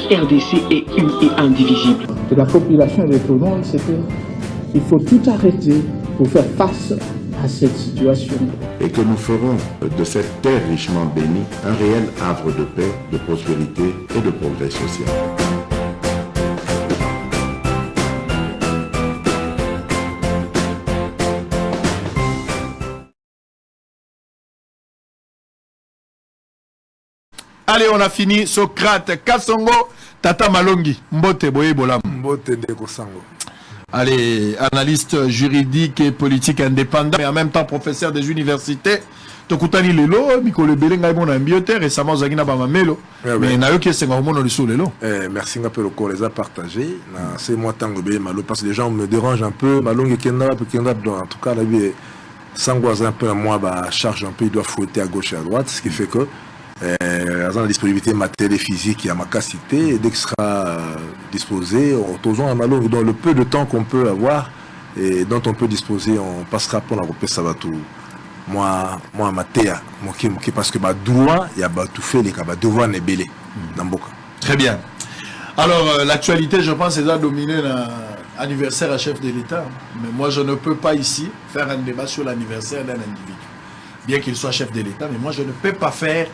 RDC est une et indivisible. De la population répondante, c'est qu'il faut tout arrêter pour faire face à cette situation. Et que nous ferons de cette terre richement bénie un réel havre de paix, de prospérité et de progrès social. Allez, on a fini. Socrate, Kassongo, Tata Malongi, Mbote Boye Bolam. Mbote Ndeko Sango. Allez, analyste juridique et politique indépendant, mais en même temps professeur des universités. Tokutani Lelo, Mikolo Belenga Ibon Ambiote, récemment Zagina Bamamelo. Mais Nayo qui est Sengomono le sous Lelo. Merci un peu le corps les a partagés. C'est moi Tango Bé Malo, parce que les gens me dérangent un peu. Malongi Kenda, en tout cas, la vie Sangoise un peu à moi, charge un peu, il doit fouetter à gauche et à droite, ce qui fait que la disponibilité matérielle et physique et à ma capacité, et dès qu'il sera disposé, autorisons à Malongi, dans le peu de temps qu'on peut avoir et dont on peut disposer, on passera pour la repère Sabatou. Moi, Matéa, parce que droit, il y a tout fait, les cas, devoir n'est belé. Très bien. Alors, l'actualité, je pense, est à dominer l'anniversaire à chef de l'État. Mais moi, je ne peux pas ici faire un débat sur l'anniversaire d'un individu. Bien qu'il soit chef de l'État, mais moi, je ne peux pas faire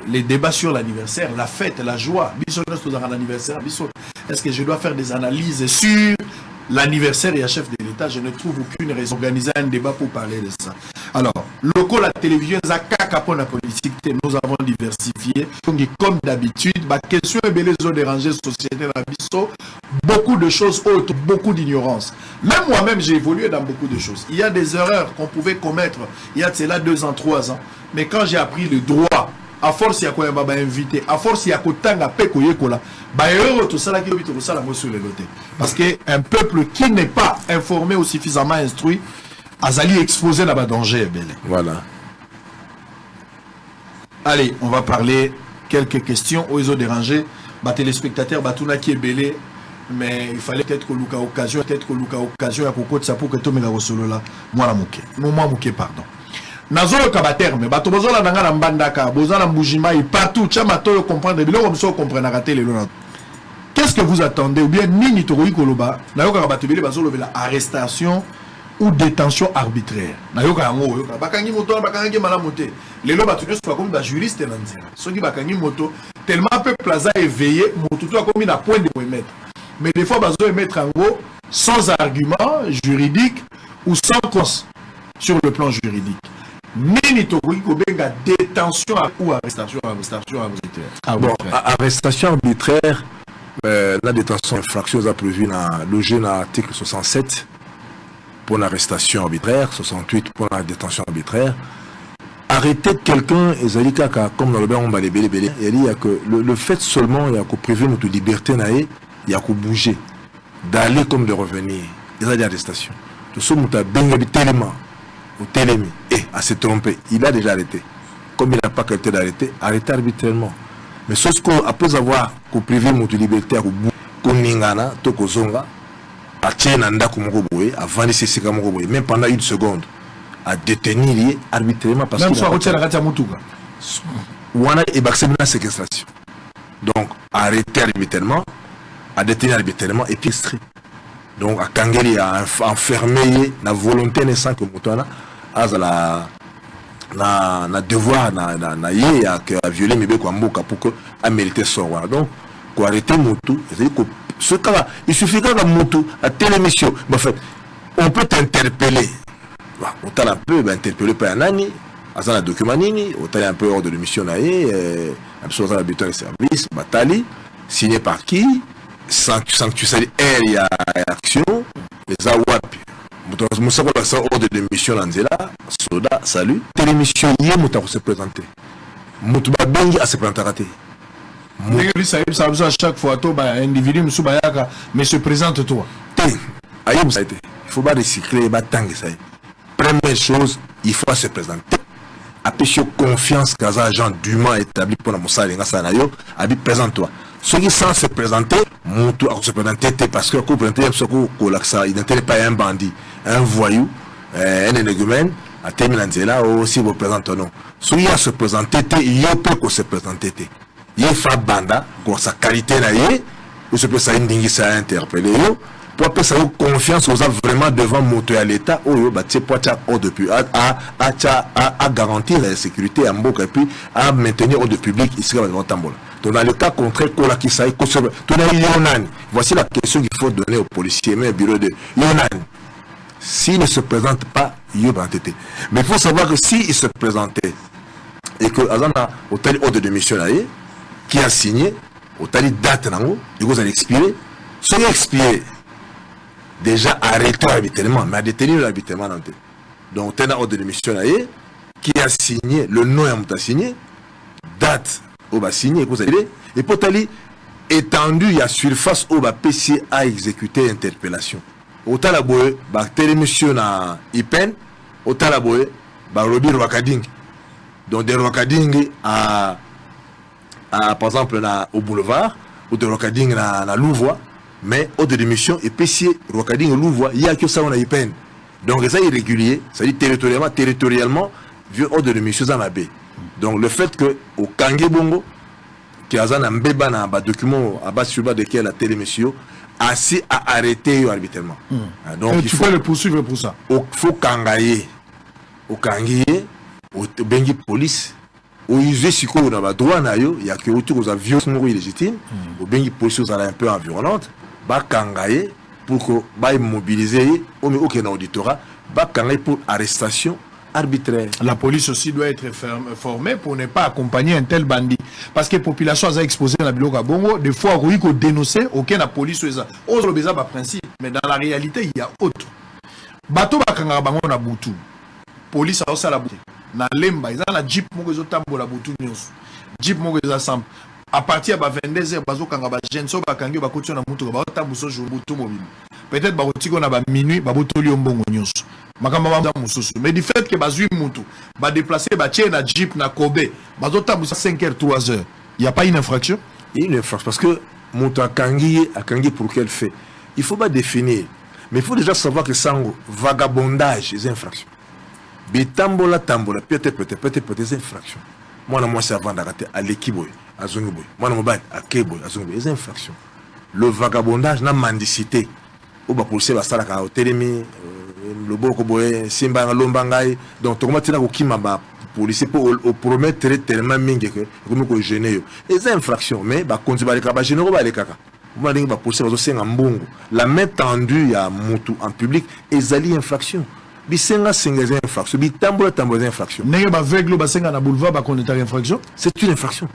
les débats sur l'anniversaire, la fête, la joie. Est-ce que je dois faire des analyses sur l'anniversaire et à chef de l'État? Je ne trouve aucune raison d'organiser un débat pour parler de ça. Alors, local, la télévision, pour la politique, nous avons diversifié. Comme d'habitude, la question est les autres dérangés société beaucoup de choses autres, beaucoup d'ignorance. Même moi-même, j'ai évolué dans beaucoup de choses. Il y a des erreurs qu'on pouvait commettre il y a de cela 2 ans, 3 ans. Mais quand j'ai appris le droit, à force, il y a quoi invité, à force, il y a quoi parce qu'un peuple qui n'est pas informé ou suffisamment instruit, Azali exposé dans le danger. Voilà. Allez, on va parler quelques questions aux autres dérangés. Téléspectateurs, Batuna qui est belé. Mais il fallait peut-être que Luka occasion, à Coco de Sapo que tout le monde solo là. Moi Mouké, pardon. Nazolo Kabater, mais Batobozola Nanga Mbandaka, Bozala Mbujima, et partout, Chamato comprendre, bien comme ça, comprendre rater les lois. Qu'est-ce que vous attendez? Ou bien Nini Toroi Koloba, Nayoka Kabatubili, Bazolo, la arrestation ou détention arbitraire. Nayoka Yango, Bakangi Moto, Bakangi Malamote. Les lois battus sont comme des juristes et nanzera. Ceux qui Bakangi Moto, tellement peu plaza éveillé, Moto, comme il a point de mettre. Mais des fois, Bazo mettre en gros sans argument juridique ou sans cause sur le plan juridique. Nini Toroi Kobenga détention ou arrestation arbitraire. Bon, arrestation arbitraire, la détention infractieuse a prévu dans le l'article 67 pour l'arrestation arbitraire, 68 pour la détention arbitraire. Arrêter quelqu'un, comme dans le bain, on va les belé, il y a que le fait seulement, il y a que priver notre liberté, il y a que bouger, d'aller comme de revenir. Il y a des arrestations. Tout ce monde a bien tellement, ou télémi, et à se tromper, il a déjà arrêté. Comme il n'a pas qualité d'arrêter, arrêter arbitrairement. Mais sauf qu'après avoir privé notre liberté, même pendant 1 seconde, à détenir arbitrairement parce qu'il a séquestration. Donc, arrêter arbitrairement, à détenir arbitrairement et extrait. Donc, à Kangeli, à enfermer la volonté naissante que Moutouana a na devoir, à violer mes béquans pour que à mériter son roi. Donc, pour arrêter Moutou, ce cas-là, il suffit qu'à Moutou, à telle émission, en fait, on peut t'interpeller. On t'a un peu interpellé par un ani, à un document nini, on t'a un peu hors de l'émission, absolument l'habitant de service, Batali, signé par qui, sans que tu saches, il y a action, les awapi. Moussa hors de l'émission, Lanzela, Soda, salut. Télémission, hier, Mouta se présenter. Moutouba Bengi à se présenter. À chaque fois, un individu, mais se présente-toi. Il ne faut pas recycler, première chose, il faut se présenter. Après, confiance qu'un agent dûment établi pour la Moussa Lenga Sanayo, présente-toi. Ceux qui sans se présenter, Moutou a se présenter parce que il n'était pas un bandit, un voyou, un énigmène, à Teminanzela aussi vous présente non. Ceux qui se présenter, il y a peu qu'on se présenter. il fa banda pour sa qualité là ou se peut ça indingi ça interpeller yo pour que ça confiance aux vraiment devant moto à l'état ou bah tu peux depuis à garantir la sécurité à Mboka et puis à maintenir ordre public ici dans Tambola. Donc dans le cas contraire qu'on qui ça voici la question qu'il faut donner aux policiers mais bureau de Yonan. S'il ne se présente pas, il va entêter. Mais il faut savoir que s'il se présentait et que Azana au tel ordre de mission là qui a signé au tel date là il vous allez expirer, ce qui expiré déjà arrêté habituellement, mais à détenir l'habituellement. Donc, tel ordre de mission là qui a signé, le nom est signé, date où va signer, et pour aller étendu, il y a surface où va PC à exécuter interpellation. Au Talaboé, bah, télémission na IPEN, au Talaboé, bah, Robi Rwakading. Donc, des Rwakading à par exemple, là, au boulevard, ou de Rwakading na Louvois. Mais au de l'émission, et PC, Rwakading, Louvois, il y a que ça, on a IPN. Donc, ça est irrégulier, ça dit territorialement, vu au de l'émission, ça m'a bé. Donc, le fait que, au Kangé Bongo, qui a un mbeba na ba document à base sur bas desquels la télémission, assez à arrêter arbitrairement. Donc, il faut le poursuivre pour ça. Il faut Kangaye, au Kangé, au Bengi Police, au usé siko on a droit na yo, il y a que autour aux avions illégitimes, au Bengi Police aux un peu environnantes. Ba kangaye pour que ba immobiliser au mais aucun auditorat ba kangaye pour arrestation arbitraire. La police aussi doit être formée pour ne pas accompagner un tel bandit parce que la population a exposé dans la biloka bongo des fois oui qu'on dénoncer aucun la police ose le beza ba principe mais dans la réalité il y a autre bato ba kangara bango na butu police a aussi la butu na lemba ils ont la jeep mo zo tambola butu nyonso jeep mo zo ensemble. À partir de 22h, bazo kanga ba jeune so ba kangi ba kotio na mutu ba tambuso jour butu mobile. Peut-être ba otiko na ba minuit ba botoli ombongo nyonso. Makamba ba mususu. Mais du fait que bazui mutu ba déplacer ba tie na jeep na Kobe, bazo tambusa 5h 3h. Il y a pas une infraction? Il y a une infraction parce que mutu a kangi pour quel fait? Il faut pas définir. Mais il faut déjà savoir que sango vagabondage les infractions. Bitambola tambola peut-être des infractions. Moi c'est avant d'arrêter à l'équipe. Moi, les infractions. Le vagabondage, la mendicité. Ou ba policier va sala ka hotelemi le boko boye simba lombangai donc to matina ko kima ba policier pour promettre tellement mingi que comme ko gêner les infractions mais ba konzi ba ka ba généraux ba le kaka moi ndingi ba policier ba senga mbongo la main tendue ya mutu en public ezali infraction bisenga senga infraction bitambola tambola infraction nenge ba aveugle ba senga na boulevard ba connaître infraction c'est une infraction.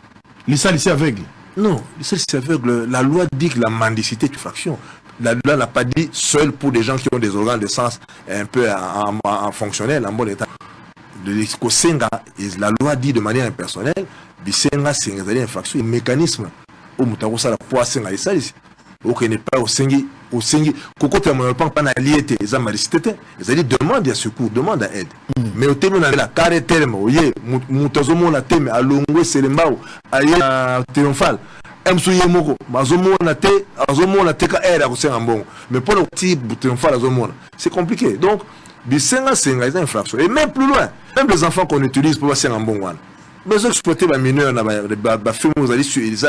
L'ISA lycée aveugle? Non, l'ISA lycée aveugle, la loi dit que la mendicité est une fraction. La loi n'a pas dit seul pour des gens qui ont des organes de sens un peu en fonctionnel, en bon état. La loi dit de manière impersonnelle, bisenga senga zali infraction, un mécanisme où mutakosa la poisson à l'ISA lycée. Ou n'est pas au sengi, koko te mon pas na liété, ils ont malicité, ils ont demande à secours, demande à aide. Mais au terme de la carré terme, oye, mutazomo na teme alongwe selembao, aya triomphal. Msuye moko, mazomo na te ka era ko senga mbongo. Mais pour le petit triomphal azomo, c'est compliqué. Donc bisenga senga ils ont infraction. Et même plus loin, même les enfants qu'on utilise pour senga mbongo. Mais exploiter les mineurs, les films, ils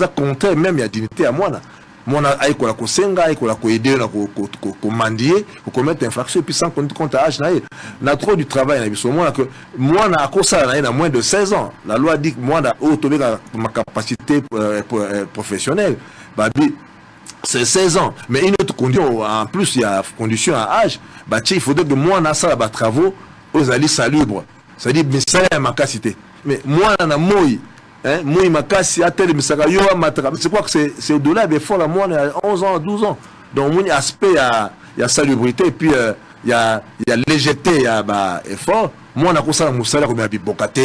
ont compté même la dignité à moi. Moi, je suis kosenga, je suis aider, je mendier, je commettre infraction, et puis sans compte à âge. On a trop du travail. Moi, je moins de 16 ans. La loi dit que moi, j'ai ma capacité professionnelle. C'est 16 ans. Mais une autre condition, en plus, il y a condition à âge. Il faudrait que moi, je fasse des travaux aux alliés salubres. C'est-à-dire, mais ça, c'est ma capacité. Mais moi, je suis moi, ma casse, c'est quoi que c'est au-delà des fois, moi, on a 11 ans, 12 ans. Donc, mon aspect, il y a salubrité, et puis il y a légèreté, il y a effort. Moi, on a commencé à mousser, comme il y a Bibokate,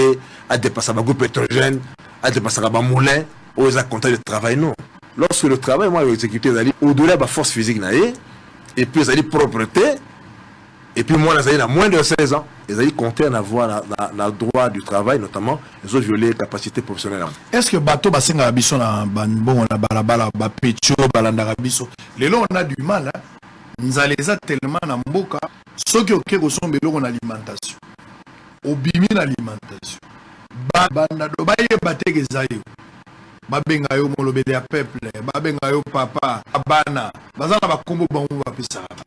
à dépasser ma groupe pétrogène, à dépasser ma moulin, aux compter le travail, non. Lorsque le travail, moi, exécuté, au-delà de la force physique, et puis, il propreté. Et puis moi, ils ont moins de 16 ans, ils ont compté en avoir le droit du travail, notamment, ils ont violé les capacités professionnelles. Est-ce que bateau basenga biso na bon na balabala ba pecho balanda biso lelo on a du mal nous allons tellement na mboka ceux qui ont sombe lo na alimentation obimi na alimentation banda do baye bateke zayo babenga yo molobeli ya peuple, babenga yo papa, abana, bazana bakombo bango bapesa bato.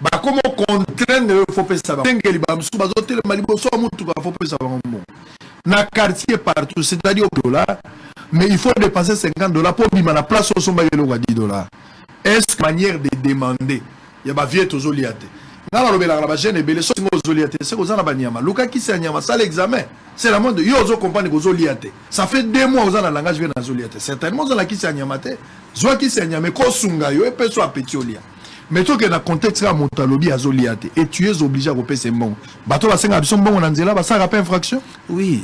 Bakomo contraindre faut pesa bango. Tengeli bamsu bazote le malibo so mutu ka faut pesa bango. Na quartier partout, c'est-à-dire au dollar, mais il faut dépenser $50 pour bima na place au somba yelo wa $10. Est-ce manière de demander? Ya ba vie tozo liate. Na lobela la ba jeune belé so ngo liate, c'est ko zana ba nyama. Luka ki se nyama, ça l'examen. C'est la mode yo zo comprendre ko zo liate. Ça fait 2 mois aux ana langage vient na zo liate. Certainement za la ki se nyama te. Zo ki se nyama ko sunga yo e peso a petit olia. Mais toi que dans le contexte à Montalobi à Zoliate et tu es obligé à repérer ces bons. Bateau la 5 options bon on anzela ça rappelle infraction. Oui.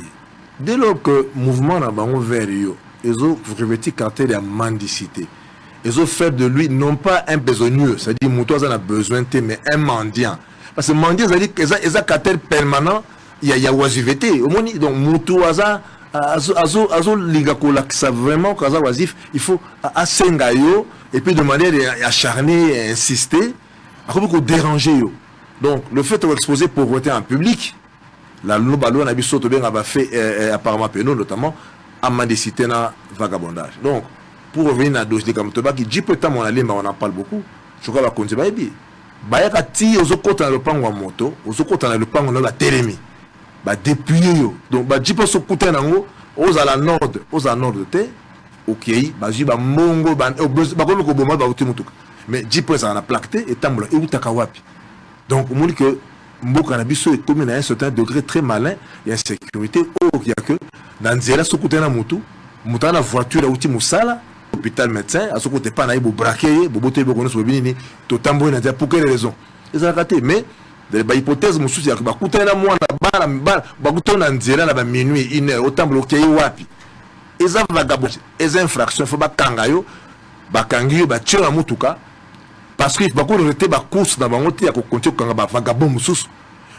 Dès lors que mouvement n'a pas vers eux, ils ont revêtu caractère de mendicité. Ils ont fait de lui non pas un besogneux, c'est-à-dire Moutois en a besoin de mais un mendiant. Parce que mendiant, c'est-à-dire qu'ils ont caractère permanent, il y a oisiveté. Au moins donc Moutois azo ligakola que ça vraiment quand ça oisif, il faut assengayo et puis de manière acharnée et insister, à beaucoup déranger yo. Donc le fait d'exposer pauvreté en public, la loi n'a pas fait apparemment pénal notamment à mendicité na vagabondage. Donc pour revenir à dossier comme Toba qui dit peut-être mon allée mais on en parle beaucoup. Je crois va continuer ba bi. Ba ya ti ozo kota le pango moto, ozo kota le pango na la télémi. Ba dépouiller yo. Donc ba dit pas so kota nango aux à la nord de te OK ba ji ba mongo ba comme ko boma ba uti mutuka. Mais dit pas ça na plaqué et tambola et utaka wapi. Donc on dit que Mboka na biso est commun à un certain degré très malin et insécurité il y a que dans nzela so kota na mutu mutana voiture uti musala hôpital médecin à ce côté pas na ibo braquer bobote bo kono so binini to tambo na dia pour quelle raison ils ont raté mais ba hypothèse mususi ya ba kutana mwana ba kutana nzela na ba minuit 1h au tambo kei wapi ils ont vagabond les infractions faut ba kangayo ba kangiyo ba tira mutuka parce que ba ko rete ba course na bango ti ya ko continuer kanga ba vagabond mususu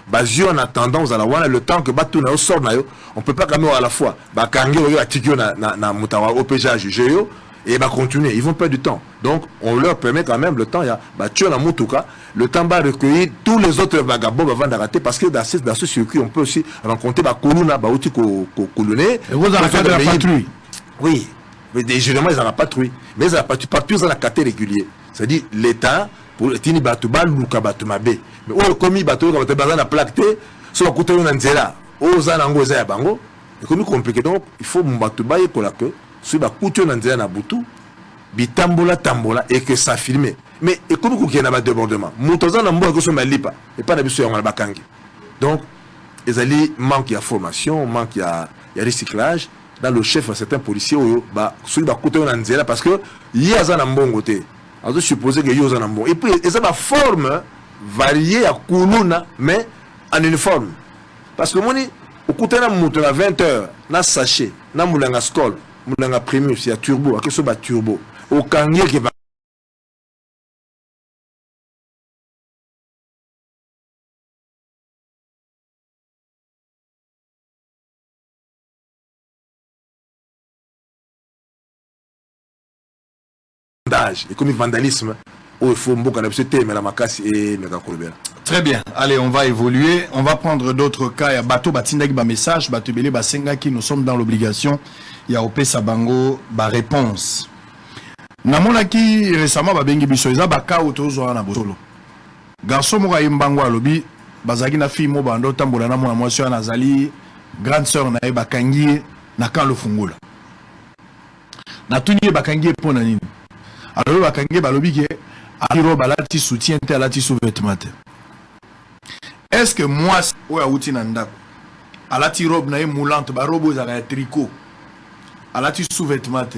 ba jio en attendant à la wana le temps que ba tuna au sort na yo on peut pas quand même à la fois ba kangiyo yo atikio na mutawa OPJ juger yo et va continuer, ils vont perdre du temps. Donc, on leur permet quand même le temps. Il y a tuer la Moutouka, le temps va recueillir tous les autres vagabonds avant d'arrêter parce que dans ce circuit, on peut aussi rencontrer Koluna, Baouti Koulouné. Et vous avez fait de la patrouille. Oui, mais généralement, ils n'ont pas patrouille. Mais ils n'ont pas partout dans la caté régulier. C'est-à-dire, l'État, pour Tini Batouba, Luka Batoumabe. Mais où comme il Batouba, Batouba, la plaqué, sur la côté de Nanzela, aux Anango, Zayabango, c'est comme compliqué. Donc, il faut Batouba et Kolake. Si ba couture na nzela na butu bitambola tambola et que ça filme mais et comme ko kena ba débordement mutoza na mbo ko so malipa et pas na biso ya ba kangi donc ezali manque ya formation manque ya recyclage dans le chef à certains policiers ba so ba couture na nzela parce que yaza na mbongo te azo supposer que yoza na mbongo et puis eza ba forme variée ya kuluna mais en uniforme parce que moni au couture na muto na 20h na sachet na mulanga skol Moulanga Primus, il y a turbo, à ce turbo. Au Kangier qui va. Et comme le vandalisme, il faut beaucoup d'accepter, mais la macasse et méga courbère. Très bien. Allez, on va évoluer. On va prendre d'autres cas. Il y a Bato Batindaki ba message, Bato Belé Basenga qui nous sommes dans l'obligation. Il y a Opé Sabango ba réponse. Namona ki récemment ba bengi biso eza ba ka otozo na bosolo. Garçon mo ka yimbango alobi bazaki na fille mo bando tambola na mwana mwasi na zali grande sœur na e bakangi na kan lo fungola. Na tuni bakangi pona nini. Alors bakangi balobi ke Akiro balati soutien te alati sous-vêtement. Est-ce que moi oya uti na ndako alati robe na moulante ba robe za tricot alati sous-vêtement te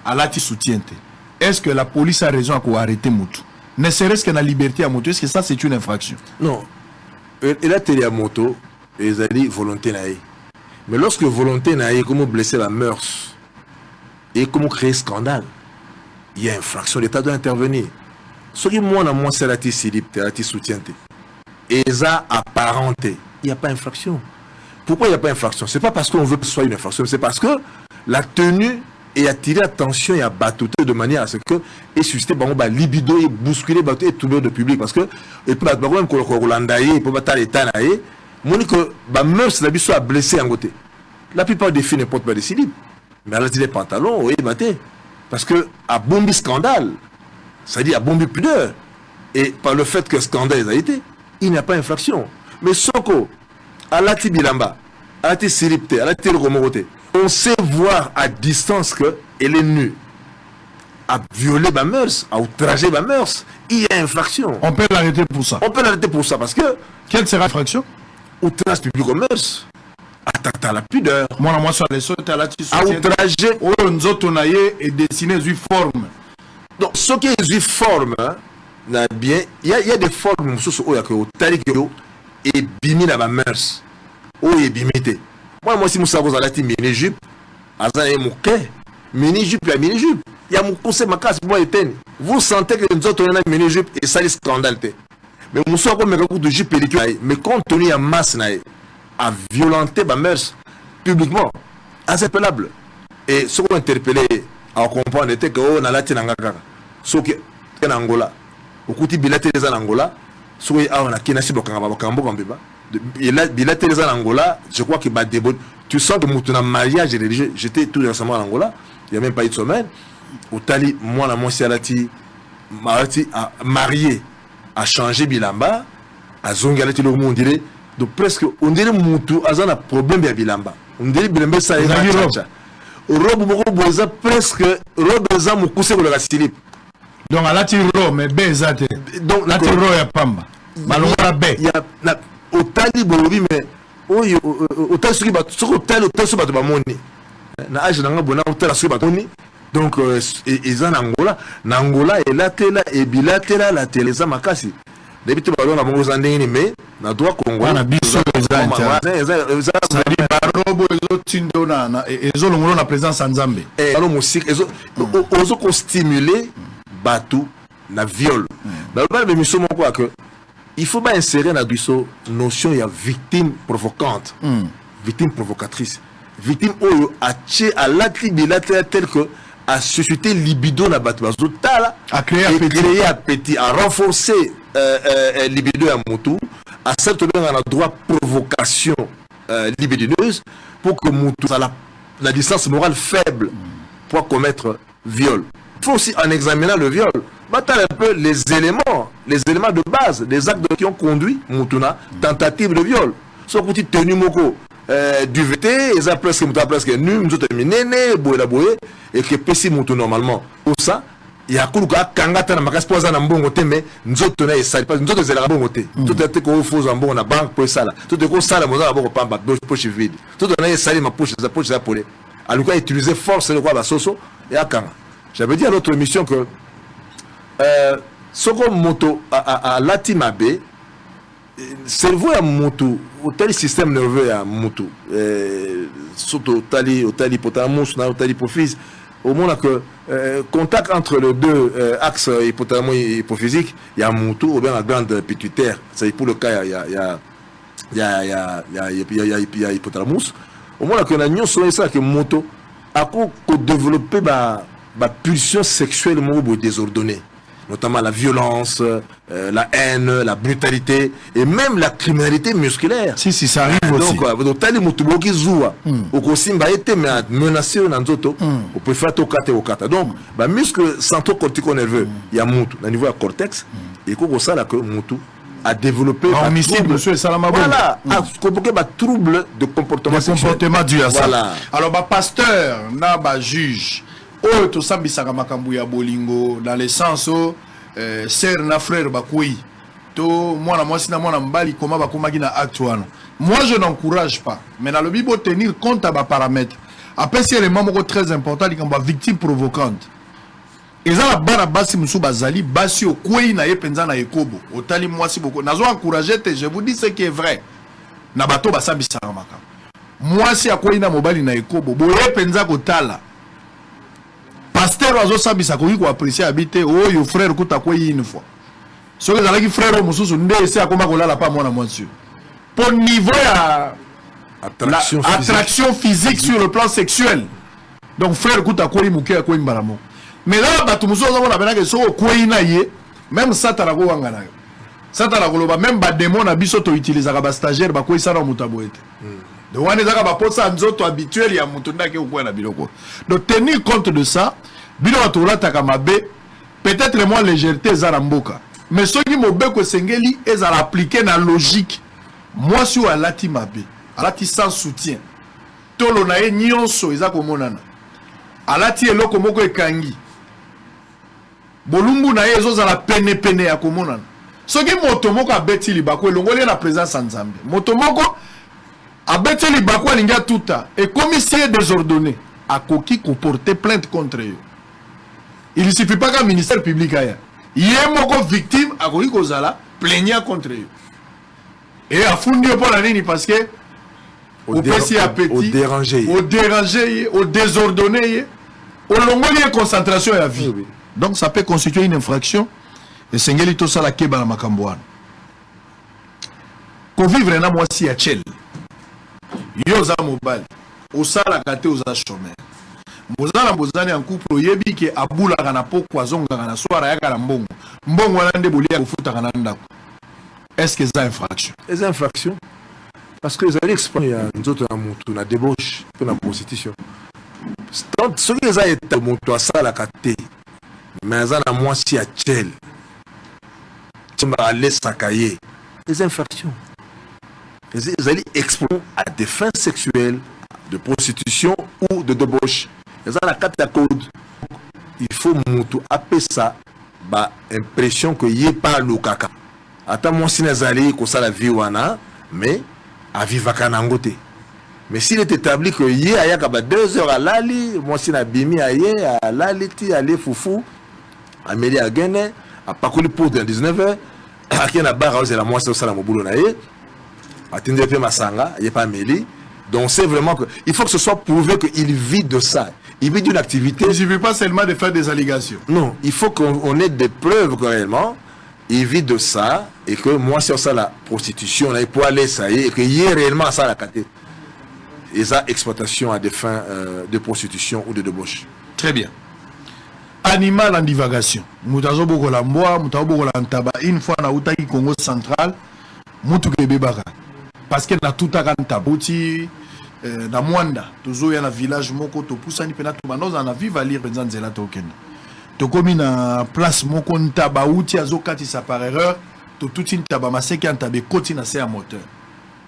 alati soutien te. Est-ce que la police a raison à arrêter moto? Ne serait-ce que la liberté à moto, est-ce que ça c'est une infraction? Non. Il a télé à moto et ils ont dit volonté naïe. Mais lorsque volonté naïe comment blesser la mœurs et comment créer scandale, il y a infraction, l'État doit intervenir. Ce qui moi c'est la silip, la soutien. Et ça apparenté, il n'y a pas infraction. Pourquoi il n'y a pas infraction? C'est pas parce qu'on veut que ce soit une infraction, c'est parce que la tenue est attirée attention et à battre de manière à ce que et susciter la libido et bousculer et tout le public parce que et puis même qu'on il peut pas l'état naïe, mon que même si la vie soit blessée en côté. La plupart des filles ne portent pas de silip. mais alati les pantalons oui maté parce que à bombi scandale, c'est-à-dire à bombi pudeur, et par le fait que scandale a été, il n'y a pas infraction. Mais Soko alati bilamba, alati siripte, alati le on sait voir à distance que elle est nue, à violer ma mœurs, à outrager ma mœurs, il y a infraction. On peut l'arrêter pour ça. On peut l'arrêter pour ça parce que quelle sera l'infraction? Outrage public aux mœurs, attaque à la pudeur. Moi sur les sauts, à outrager. Et dessiner une forme. Donc ce qui est une forme, bien, il y a des formes où il y a et bimi dans ma mœurs, où il est bimité. Moi si Moussa vous allez mini-jupe, azan et mouké, mini-jupe et mini-jupe. Il y a mon conseil ma casse pour éteindre. Vous sentez que nous autres on a une mini-jupe et ça est scandale. Mais Moussa comme un coup de jupe pellicule, mais quand on est en masse à violenter ma mœurs publiquement, assez pelable. Et ce qu'on interpellé à comprendre était que on a la tine en Gagara, ce qui est en Angola, au côté bilatéral en Angola, ce qui est en Kinasi Bokamba, bilatéral en Angola, je crois qu'il va déborder. Tu sens que mon mariage religieux, j'étais tout récemment en Angola, il n'y a même pas eu de semaine, au Tali, moi, la Monsialati, a marié, a changé Bilamba, a Zongalati le monde, donc presque, on dirait Moutou, a un problème de Bilamba. On dirait Bilamba, ça est robe boza presque robe za mukuse ko la slip donc à la tiro mais bezate donc la tiro ya pamba balonga be ya na otali bolobi mais oyo otali soki ba soko otali so ba to ba moni na age na ngabona otali soki ba moni donc eza na Angola et latela et bilatela la teleza makasi debite balonga mongo za ndenge ni mais na droit congolais na biso eza barobo ezotindo na ezolongolo na présence ya Nzambe alors musique ezo ko stimuler batu na viol na le bal mission moko que il faut pas insérer na biso notion ya victime provocante victime provocatrice victime oyo a tché à l'acte bilatéral tel que a suscité libido na batu bazotala a créer appétit a renforcer libido à Moutou, à cette un droit provocation libidineuse pour que Moutou a la distance morale faible pour commettre viol. Il faut aussi en examinant le viol, bataille un peu les éléments de base, des actes qui ont conduit Moutouna, tentative de viol. Soit petit tenu moko du VT, ils ont presque nu, nous avons néné, boé, et que pessi Moutou normalement. Pour ça, il y a kuluka kangata na makasi poza na mbongo te mais nzoto na esali pas nzoto zela mbongo te tout était ko foza mbongo na banque pour sala tout est ko sala moza boko pamba poche vide tout na esali ma poche za polé aluka utiliser force de quoi ba soso et akanga. J'avais dit à l'autre émission que soko moto à latimabe cerveau ya moto au tel système nerveux ya moto surtout tali hypothalamus na tali hypophyse au moins que contact entre les deux axes hypothalamus-hypophysique, il y a Moutou ou bien la glande pituitaire. C'est pour le cas, il y a hypothalamus. Au moins que la sur ça que Moutou a développé la pulsion sexuelle désordonnée, notamment la violence, la haine, la brutalité et même la criminalité musculaire. Si ça arrive aussi. Donc tali mutubo ki zuwa okosimba ete menacé na nzoto on peut faire tokate okata. Donc ba muscle centrocortico nerveux il y a mutu na niveau ya cortex et ko sala que mutu a développé voilà a trouble de comportement dû à ça. Voilà. Alors ba pasteur na ba juge oh to sambisaka makambo ya bolingo dans le sens où sœur na frère bakui to mwana mwasi na mwana mbali koma bakomaki na acte wana. Moi je n'encourage pas mais dans le bibo tenir compte à ba paramètres. Après c'est élément moko très important likambo victime provocante. Ezala bana basi musu bazali basi okwei na yepenza na ekobo otali mwasi boko nazo encourager te je vous dis ce qui est vrai na bato basambisaka makambo mwasi akwei na mobali na ekobo boye penza kotala pasteur azo sambisa ko apprécier habiter oh yo frère kuta ko une fois ce que zalaki frère mususu ndese akoma kolala pa mwana mwasi pour niveau ya attraction physique sur le plan sexuel donc frère kuta ko muke ko imbalamo mais là batu mususu azo na benaka so ko ina ye même satara ko wangana satara ko loba même ba démon na biso to utiliser ka ba stagiaire ba ko isana mutabo ete Donc, on est à posa nzoto habituel ya mutunda ke ukwa na biloko. Donc, tenir compte de ça, biloko tola takamabe, peut-être moins légèreté zaramboka. Mais ce qui m'a dit que Sengeli est à l'appliquer dans la logique. Moi, je suis à l'ati mabe, à l'ati sans soutien. Tolo na e nyonso eza komonana. À l'ati eloko moko ekangi. Bolumbu na e ezo za la pene ya komonana. Ce qui motomoko a beti libako elongoli na présence en Zambie. Motomoko a beti libako linga tuta et commissaire désordonné a koki comporter plainte contre eux. Il ne suffit pas qu'un ministère public aille. Il y a une victime à Kozala plaignant contre eux. Et à fonder pour la ligne parce que au dérangé, au désordonné, au long de concentration et à vie. Oui. Donc ça peut constituer une infraction. Et Sengeli to sala keba na makambouane. Ko vivre na mwasi ya chel. Yo za mobile. O sala kate o za chômeur. Bozana bozani en couple yebi ke abula kana poko azonga kana soara ya kana mbongo. Mbongo wana nde bolia kufuta kana ndako. Est-ce que c'est infraction? C'est infraction. Parce que les allez exprimer nous autres na débauche pour la prostitution. Ce qui les a été monto à ça la kate. Mais ça na moi si à chel. Tu m'as laissé sakaye. Les infractions. Les allez exprimer à des fins sexuelles, de prostitution ou de débauche. Ça la carte à code. Il faut monto appeler ça ba impression que y est pas le caca. Attends moi si nazali ko ça la vie wana mais à vivre kanangote. Mais s'il est établi que y a yaka ba 2 heures à lali, moi si na bimi aye à lali ti aller foufou à meli à gene à pakoli pour 19 heures à qui na barre c'est la moi c'est ça la mobulo na ye. Atinde pe masanga, y a pas meli. Donc c'est vraiment que il faut que ce soit prouvé qu'il vit de ça. Il vit d'une activité. Il ne suffit pas seulement de faire des allégations. Non, il faut qu'on ait des preuves que réellement il vit de ça et que moi c'est ça la prostitution là il peut aller ça et qu'il y ait réellement ça la caté. Et ça exploitation à des fins de prostitution ou de débauche. Très bien. Animal en divagation. Mutazo bokola mboa, mutazo bokola ntaba une fois na utaki Congo central, mutu kebebaka. Parce que na tout à tabouti na Mwanda tozo ya na village moko to pusani pena to banoza na viva lire nzanzela to kenda to komi na place moko ntaba uti azokati sa par erreur to tuti ntaba maseki ntabe koti na se ya moteur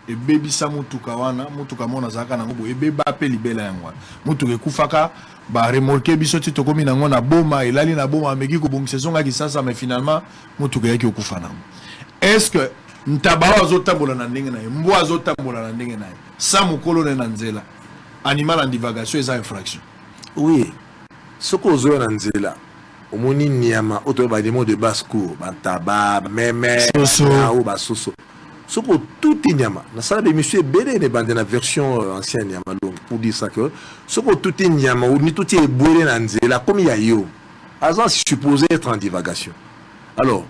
e bebi sa mutuka wana mutuka mona zaka na ngobo e beba pe libela yangwa mutuka kufaka ba remorquer biso ti to komi na ngona boma elali na boma meki ko bongisa zonga kisasa mais finalement mutuka yaki okufana. Est-ce que Ntabao azotambola na ndenge na ye, mbo azotambola na ndenge na ye, sa mukolo na nzela, animal en divagation est infraction? Oui, ce qu'on a na nzela, omoni niama, auto ba des mots de basse cour, bantaba, meme, ou basoso. Ce qu'on tout niama, na sala de monsieur Belé ne bande na version ancienne niama donc pour dire ça que ce qu'on tout niama ou ni tout est bourré na nzela comme ya yo, azan supposé être en divagation. Alors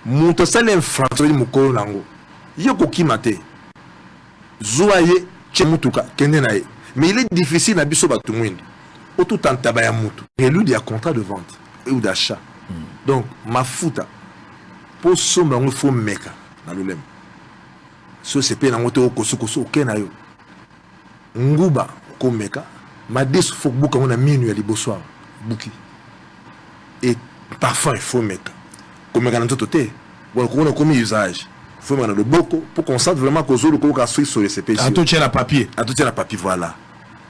monte ça l'infraction mukolo nango yoko kimate zoaye chemutuka kende nae mais il est difficile na biso batu mwindi auto tantaba ya mutu et lui il y a contrat de vente ou d'achat donc mafuta pour somba ngo faut meka na lolem so c'est pe na ngoto kosukoso okena yo nguba ko meka madesu faut buka ngona minu ya liboso buki et parfois il faut meka comme on a commis usage, il faut mettre le boko pour qu'on sente vraiment que le coca soit sur les CPJ. À tout tient la papier. À tout tient la papier, voilà.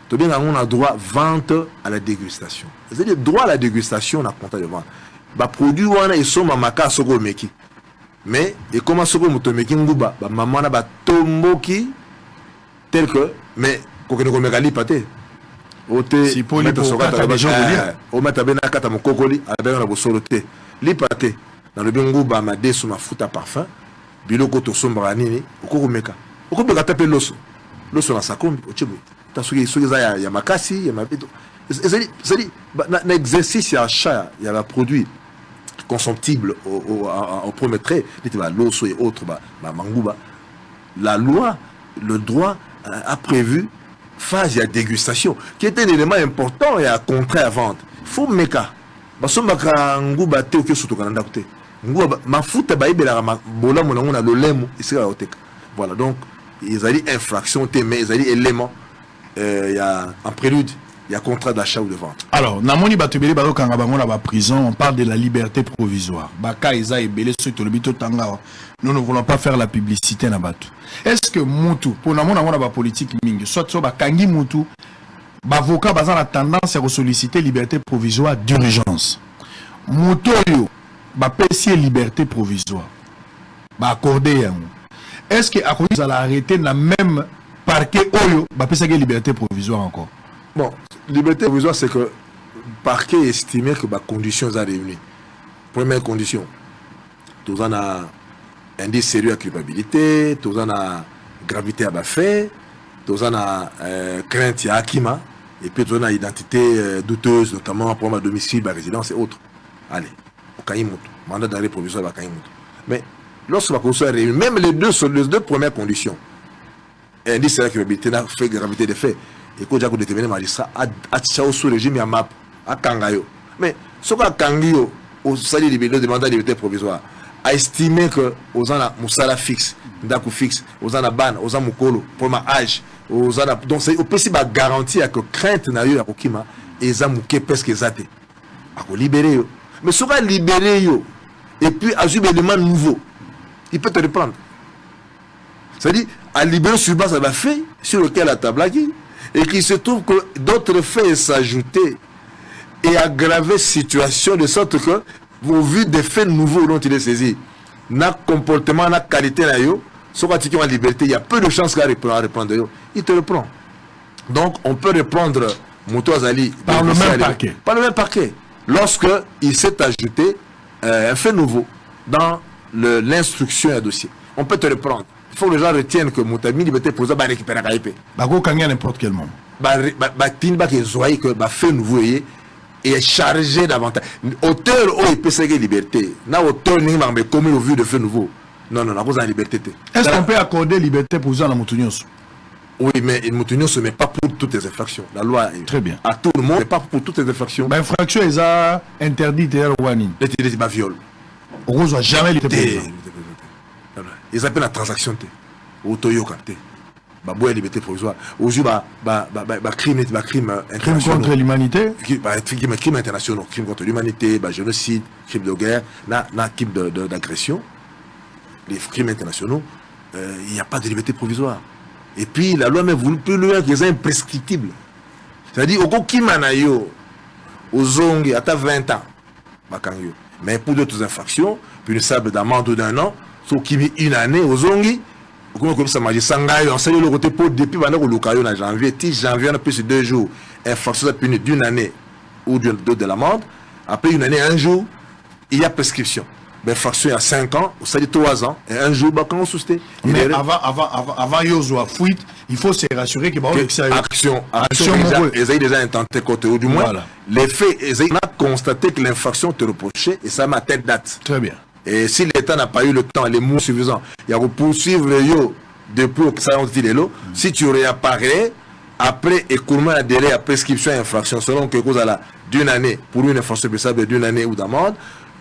Tout bien, on a droit vente à la dégustation. C'est-à-dire droit à la dégustation, on a contrat de vente. Bah produit on a ils sont mamaka soko meki. Mais et comment soko motomeki nguba, bah maman na ba tomboki tel que mais kokene komekali pate. Ote si pour les sokata ba jongolier. O mata bena kata mokokoli avec na bosolote. Li pate. Dans le bingo ba ma de ma futa parfum biloko to sombra nini okomeka taper l'osso na sakombi ochibo ta sugi za ya makasi ya mabito c'est na exercice ya achat ya la produit consomptible au premier trait l'osso et autres manguba la loi le droit a prévu phase ya dégustation qui est un élément important et à contraire à vente faut meka basombaka nguba te oke soto kananda kote nguba mafuta baibela bola monango na lolemo isika oteka voilà donc ils ont dit infraction, mais ils ont dit élément, il y a un prélude, il y a contrat d'achat ou de vente. Alors, Namoni Batubeli Baro Kangabango la prison, on parle de la liberté provisoire. Baka Isa et Belé Sotolobito Tanga. Nous ne voulons pas faire la publicité na batu. Est-ce que Moutou, pour Namona la politique mingi, soit soba Kangi Moutou, Bavoka bazan la tendance à solliciter liberté provisoire d'urgence. Moutou yo, Bapessier liberté provisoire. Accordé. Est-ce que vous allez arrêter la même parquet Oyo, Bapessier liberté provisoire encore? Bon, liberté provisoire, c'est que le parquet estimait que les conditions sont réunies. Première condition, tous en a indice sérieux à culpabilité, tous en a gravité à fait, tous en a crainte à Akima, et puis tous en a identité douteuse, notamment pour ma domicile, ma résidence et autres. Allez, au Kaïmout, mandat d'arrêt provisoire à Kaïmout. Mais lorsque la condition est réunie, même les deux premières conditions, indice sérieux à culpabilité n'a fait gravité des faits. Et quand j'ai déterminé magistrat à Tchao sous régime à Map à Kangayo, mais ce qu'a Kangayo au salaire de demande de liberté provisoire a estimé que aux ans mon salaire fixe, d'acoup fixe, aux ans ban, aux ans mukolo pour ma âge, aux ans donc c'est au possible à garantir que crainte n'a eu à Kokima et ça mouké presque zate à libérer yo. Mais ce qu'a libéré yo et puis à un élément nouveau, il peut te reprendre. C'est-à-dire à libérer sur base de la fait sur lequel la table a dit. Et qu'il se trouve que d'autres faits s'ajoutaient et aggraver la situation de sorte que, au vu des faits nouveaux dont il est saisi, n'a comportement, n'a qualité, soit pratiqué en liberté, il y a peu de chances qu'il reprendre. Il te reprend. Donc, on peut reprendre Moutou Azali par le même parquet. Par le même parquet. Lorsque il s'est ajouté un fait nouveau dans l'instruction et dossier. On peut te reprendre. Il faut que les gens retiennent que Moutami liberté pour ça va récupérer la KIP. Bago Kangi à n'importe quel moment. Tinba qui est que fait nouveau est chargé davantage. Auteur où il peut se liberté. Na auteur n'est pas commis au vu de fait nouveau. Non, à cause de la liberté. Est-ce qu'on peut accorder liberté pour ça dans Moutunios? Oui, mais Moutunios ne met pas pour toutes les infractions. La loi est très bien. À tout le monde, mais pas pour toutes les infractions. L'infraction est interdite et Rwani. Les viol. On ne voit jamais les ils appellent la transaction au Toyoka la liberté provisoire aujourd'hui crime contre l'humanité crime international crime contre l'humanité génocide crime de guerre crime d'agression les crimes internationaux il n'y a pas de liberté provisoire et puis la loi même voulu plus loin qu'ils sont imprescriptibles c'est-à-dire au Kokimanayo aux zongi à 20 ans mais pour d'autres infractions punissable d'amende d'un an qui vit une année aux ongi, comme ça m'a dit Sangaï, on sait le côté pour depuis pendant que l'occasion en janvier, 10 janvier, on a plus de 2 jours, infraction punie d'une année ou de l'amende, après une année, un jour, il y a prescription. L'infraction il y a 5 ans, ça dit 3 ans, et un jour, quand on soustait. Mais avant Yozo à fuite, il faut se rassurer que action ils ont déjà intenté côté, ou du moins, voilà. Les faits, ils ont constaté que l'infraction te reprochait, et ça m'a telle date. Très bien. Et si l'État n'a pas eu le temps, les mots suffisants, il y a pour poursuivre yo depuis que ça a été l'eau. Si tu réapparais après écoulement adhéré à prescription et infraction, selon que cause à la d'une année pour une infraction responsable d'une année ou d'amende,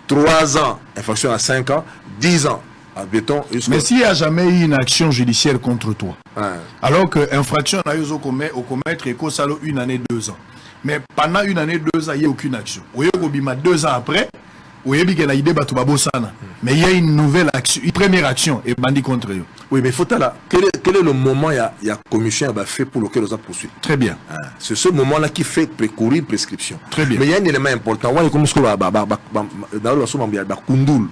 3 ans, infraction à 5 ans, 10 ans. Béton, mais s'il n'y a jamais eu une action judiciaire contre toi, alors que infraction a eu au commettre et cause une année, 2 ans. Mais pendant une année, 2 ans, il n'y a aucune action. Au lieu 2 ans après, mais il y a une nouvelle action, une première action et bandit contre eux. Oui, mais il faut là. Quel est le moment il y a commission fait pour lequel on a poursuivi? Très bien. C'est ce moment-là qui fait précourir prescription. Très bien. Mais il y a un élément important. On est comme ce qu'on a dans le somme kundul.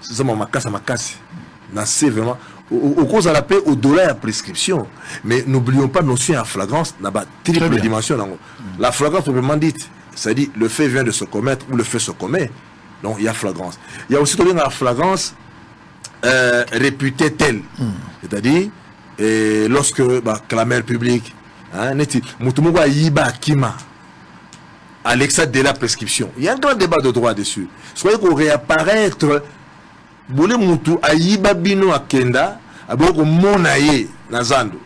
C'est ça ma casse. C'est vraiment au cause à la paix au-delà de la prescription. Mais n'oublions pas notion à flagrance n'a pas triple dimension. La flagrance proprement dite, c'est-à-dire le fait vient de se commettre ou le fait se commet. Donc il y a flagrance. Il y a aussi la flagrance réputée telle. C'est-à-dire, lorsque clameur public, Moutoumouba Yiba Kima, à l'excès de la prescription. Il y a un grand débat de droit dessus. Soit qu'on réapparaître, Boule Moutou à Yiba Bino à Kenda, à Boko Monaye, Nazando.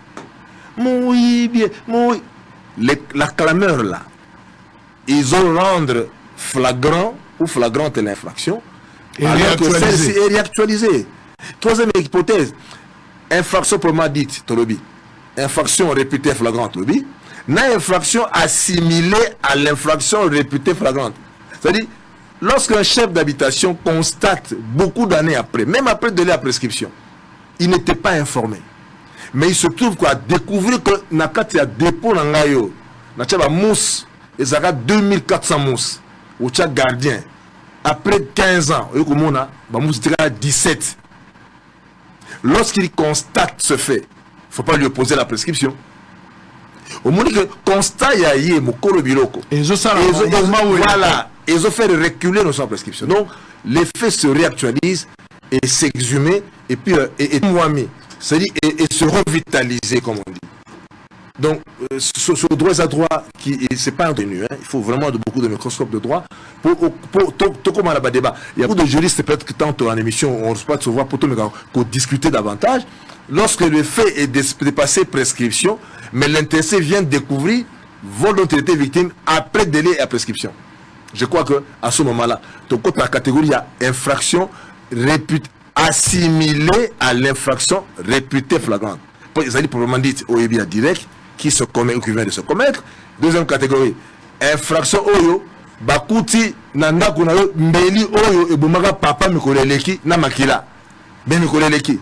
La clameur là, ils ont rendre flagrant ou flagrante l'infraction, et réactualisée. Troisième hypothèse, infraction proprement dite, Tolobi, infraction réputée flagrante, Tolobi, n'a infraction assimilée à l'infraction réputée flagrante. C'est-à-dire, lorsqu'un chef d'habitation constate beaucoup d'années après, même après délai à prescription, il n'était pas informé. Mais il se trouve qu'à découvrir que Nakati a dépôt dans l'ayo, Nakati mousse, et ça a 2400 mousses, ou tcha gardien. Après 15 ans, il y a 17. Lorsqu'il constate ce fait, il ne faut pas lui opposer la prescription. Au moment que constat y a eu mokolo biloko. Voilà, ils ont fait reculer nos prescription. Donc les faits se réactualisent et s'exhumer et puis et c'est-à-dire et se revitaliser comme on dit. Donc ce droit à droit qui c'est pas intenu, hein. Il faut vraiment beaucoup de microscopes de droit pour comment là-bas débat. Il y a beaucoup de juristes peut-être que tant en émission on ne peut pas se voir pour discuter davantage. Lorsque le fait est dépassé prescription, mais l'intéressé vient découvrir vol dont il était victime après délai à prescription. Je crois que à ce moment-là, donc la catégorie il y a infraction assimilée à l'infraction réputée flagrante. C'est-à-dire proprement dit au EBA direct qui se commet ou qui vient de se commettre. Deuxième catégorie, infraction oyo bakuti nanda kuna yo mbeli oyo ebumaka papa mikoleleki na makila. Ben mikoleleki.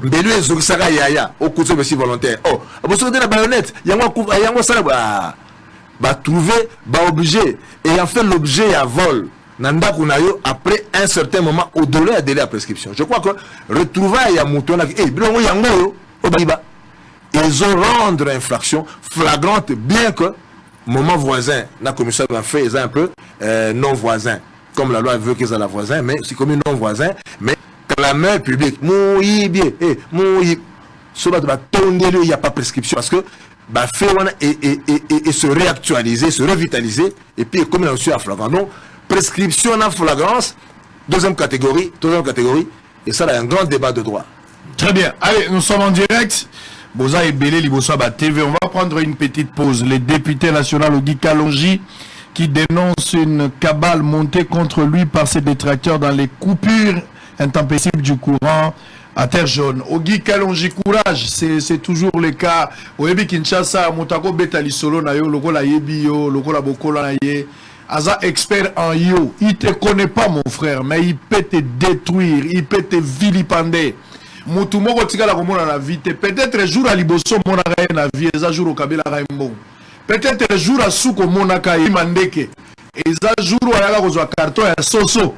Mbelu ezokisaka yaya au coup de si volontaire. Oh, aboso de la baïonnette, yango sala ba trouver ba obligé et en fait l'objet à vol nanda kunayo après un certain moment au-delà de la prescription. Je crois que retrouver ya mutona bilongo yango yo obayiba. Ils ont rendre infraction flagrante bien que moment voisin la commission a fait un peu non voisin comme la loi veut qu'ils aient la voisin mais c'est comme non voisin mais clameur public, il n'y a pas prescription parce que et se réactualiser, se revitaliser et puis comme il a reçu à flagrant. Donc prescription en flagrance, troisième catégorie et ça là un grand débat de droit. Très bien, allez nous sommes en direct. Boza et Belé Libosoaba TV, on va prendre une petite pause. Les députés nationaux Ogi Kalonji qui dénoncent une cabale montée contre lui par ses détracteurs dans les coupures intempestive du courant à terre jaune. Ogi Kalonji courage, c'est toujours le cas. Oyebi Kinshasa, Motako Betali Solo na yo, loko la yebi yo, loko la bokola na ye. Aza expert en yo. Il te connaît pas mon frère, mais il peut te détruire, il peut te vilipender. Mutumoko tika la komona na vie. Peut-être jour à liboso mona raye na vie, eza jour au kabila raimbo. Peut-être jour à souko mona ka imandeke. Eza jour à yaka kozwa carton ya soso.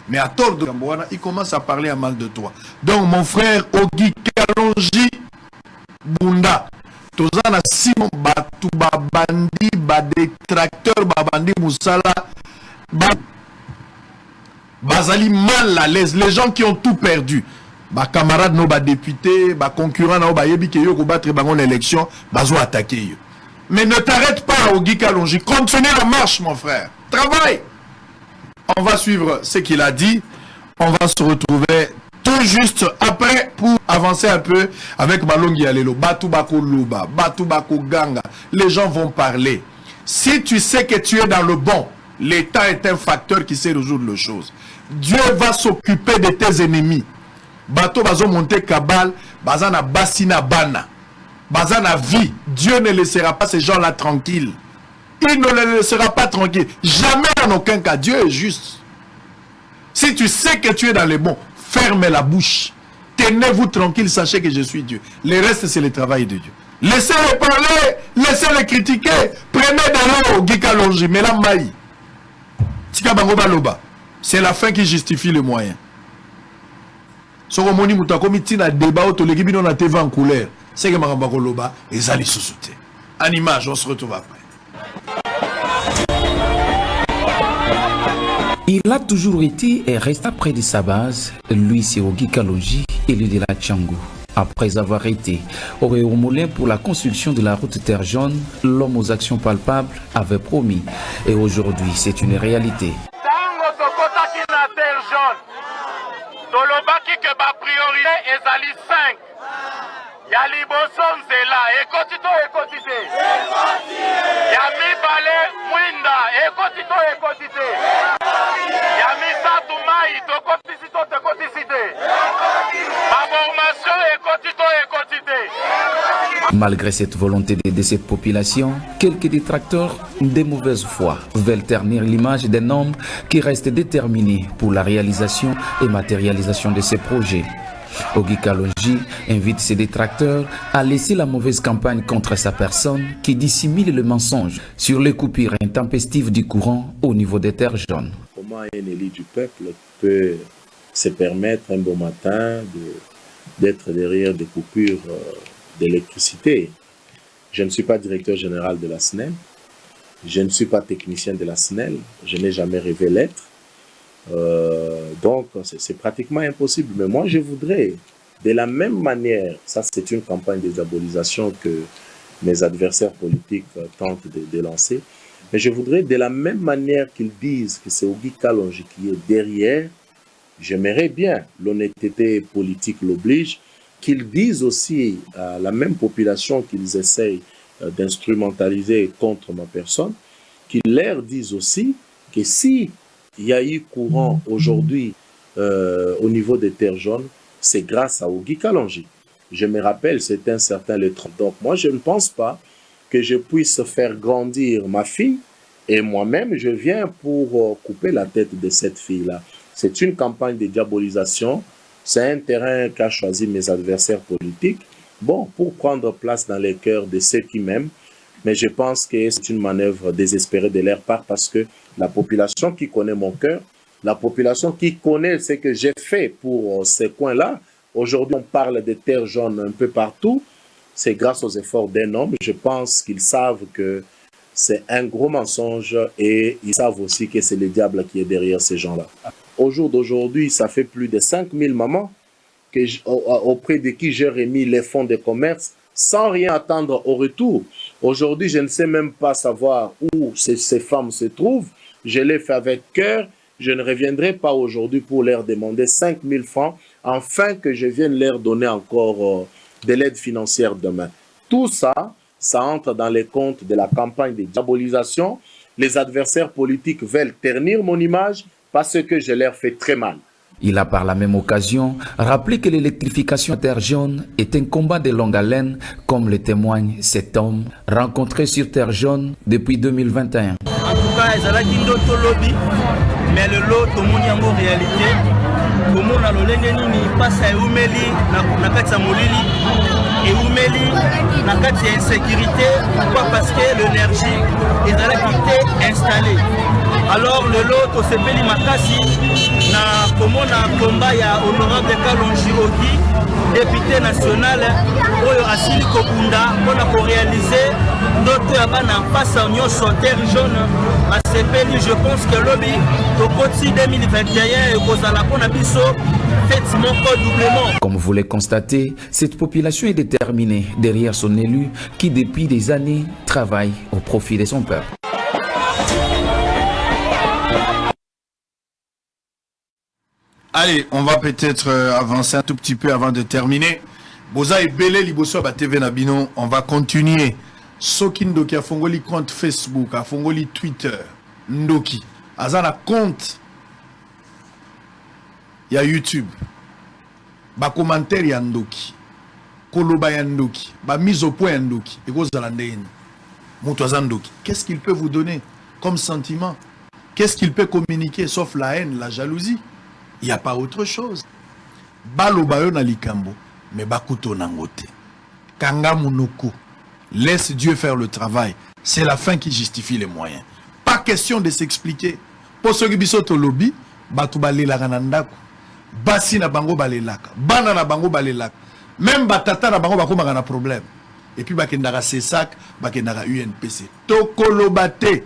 Mais à tort de Gamboana, il commence à parler à mal de toi. Donc mon frère Ogi Kalonji Bunda, Tozana Simon Batu Babandi Badétracteur Babandi Moussala Bazali mal à l'aise. Les gens qui ont tout perdu. Ba camarades nos députés, ba concurrents nos ba yebi ki yo ko battre bangon élection, bazo attaquer yo. Mais ne t'arrête pas Ogi Kalonji, continue la marche mon frère. Travaille. On va suivre ce qu'il a dit. On va se retrouver tout juste après pour avancer un peu avec Malongi Alelo. Batu Bako Luba, Batu Bako Ganga. Les gens vont parler. Si tu sais que tu es dans le bon, l'État est un facteur qui sait résoudre les choses. Dieu va s'occuper de tes ennemis. Bato Bazo monter Kabal, Bazana Bassina Bana, Bazana vie. Dieu ne laissera pas ces gens-là tranquilles. Il ne le laissera pas tranquille. Jamais en aucun cas. Dieu est juste. Si tu sais que tu es dans les bons, ferme la bouche. Tenez-vous tranquille, sachez que je suis Dieu. Le reste, c'est le travail de Dieu. Laissez-les parler, laissez-les critiquer. Prenez de l'eau, Ogi Kalonji, mais la maille. Tika bango baloba. C'est la fin qui justifie le moyen. Soromoni Moutakomi tina débat au Tolegibino na TV en couleur. C'est que Marambako Loba et Zali Sousouté. En image, on se retrouve après. Il a toujours été et resta près de sa base. Lui, c'est Ogi Kalonji, élu de la Tchangou. Après avoir été au Moulin pour la construction de la route Terre Jaune, l'homme aux actions palpables avait promis. Et aujourd'hui, c'est une réalité. Yali boson zela ekotito ekotite Yami bale mwinda ekotito ekotite Yami satu mai tokotisito tekotisite Malgré cette volonté d'aider cette population, quelques détracteurs de mauvaise foi veulent ternir l'image d'un homme qui reste déterminé pour la réalisation et matérialisation de ses projets. Ogi Kalonji invite ses détracteurs à laisser la mauvaise campagne contre sa personne qui dissimule le mensonge sur les coupures intempestives du courant au niveau des terres jaunes. Comment un élu du peuple peut se permettre un bon matin d'être derrière des coupures d'électricité? Je ne suis pas directeur général de la SNEL, je ne suis pas technicien de la SNEL, je n'ai jamais rêvé l'être. Donc c'est pratiquement impossible. Mais moi je voudrais, de la même manière, ça c'est une campagne de diabolisation que mes adversaires politiques tentent de lancer, mais je voudrais de la même manière qu'ils disent que c'est Ogi Kalonji qui est derrière, j'aimerais bien, l'honnêteté politique l'oblige, qu'ils disent aussi à la même population qu'ils essayent d'instrumentaliser contre ma personne, qu'ils leur disent aussi que si il y a eu courant aujourd'hui au niveau des terres jaunes, c'est grâce à Ogi Kalonji. Je me rappelle, c'était un certain le 30. Donc moi, je ne pense pas que je puisse faire grandir ma fille et moi-même, je viens pour couper la tête de cette fille-là. C'est une campagne de diabolisation. C'est un terrain qu'a choisi mes adversaires politiques, bon, pour prendre place dans les cœurs de ceux qui m'aiment. Mais je pense que c'est une manœuvre désespérée de leur part parce que la population qui connaît mon cœur, la population qui connaît ce que j'ai fait pour ces coins-là, aujourd'hui on parle des terres jaunes un peu partout, c'est grâce aux efforts d'un homme. Je pense qu'ils savent que c'est un gros mensonge et ils savent aussi que c'est le diable qui est derrière ces gens-là. Au jour d'aujourd'hui, ça fait plus de 5000 mamans auprès de qui j'ai remis les fonds de commerce sans rien attendre au retour. Aujourd'hui, je ne sais même pas savoir où ces femmes se trouvent. Je l'ai fait avec cœur. Je ne reviendrai pas aujourd'hui pour leur demander 5000 francs, afin que je vienne leur donner encore de l'aide financière demain. Tout ça, ça entre dans les comptes de la campagne de diabolisation. Les adversaires politiques veulent ternir mon image parce que je leur fais très mal. Il a par la même occasion rappelé que l'électrification à terre jaune est un combat de longue haleine, comme le témoigne cet homme rencontré sur terre jaune depuis 2021. En tout cas, ils ont d'autres lobbies, mais le lot, tout le monde est en réalité. Tout le monde a le lendemain, il passe à Oumeli, na kati Molili, et Oumeli, na kati insécurité. Pourquoi? Parce que l'énergie est installée. Alors le lot, c'est Beli Makasi, na komona combat ya honorable Kalonji Ogi, député national, oyo asili kokunda pour réaliser notre abana face à Union sur terre jaune. À CPL, je pense que lobby au côté 2021 et cause à la Ponabiso fait mon code doublement. Comme vous le constatez, cette population est déterminée derrière son élu qui depuis des années travaille au profit de son peuple. Allez, on va peut-être avancer un tout petit peu avant de terminer. Boza et Belé Liboso ba TV Nabino, on va continuer. Soki Ndoki a fongoli compte Facebook, a fongoli Twitter. Ndoki, azana compte. Il y a YouTube. Ba commentaire ya Ndoki. Koloba ya Ndoki. Ba mise au point ya Ndoki. Et go zalandeni. Mutu Ndoki. Qu'est-ce qu'il peut vous donner comme sentiment? Qu'est-ce qu'il peut communiquer sauf la haine, la jalousie? Il n'y a pas autre chose. Balo bayo na likambo, mais bakuto nangote. Kanga munoko. Laisse Dieu faire le travail. C'est la fin qui justifie les moyens. Pas question de s'expliquer. Pour ceux qui bisoto lobby, batu balelaka na ndako. Basi na bango balelaka. Bana na bango balelaka. Même batata na bango bakomaka na problème. Et puis bakendaka CESAC, bakendaka UNPC. Tokolobate.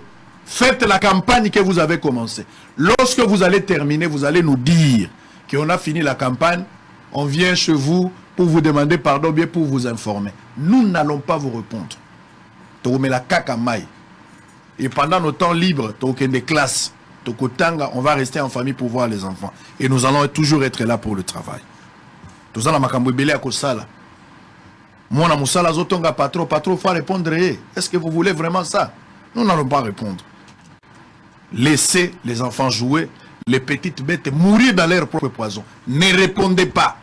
Faites la campagne que vous avez commencée. Lorsque vous allez terminer, vous allez nous dire qu'on a fini la campagne. On vient chez vous pour vous demander pardon, bien pour vous informer. Nous n'allons pas vous répondre. Et pendant nos temps libres, des classes, on va rester en famille pour voir les enfants. Et nous allons toujours être là pour le travail. Tout ça, moi, patron, faut répondre. Est-ce que vous voulez vraiment ça? Nous n'allons pas répondre. Laissez les enfants jouer, les petites bêtes mourir dans leur propre poison. Ne répondez pas.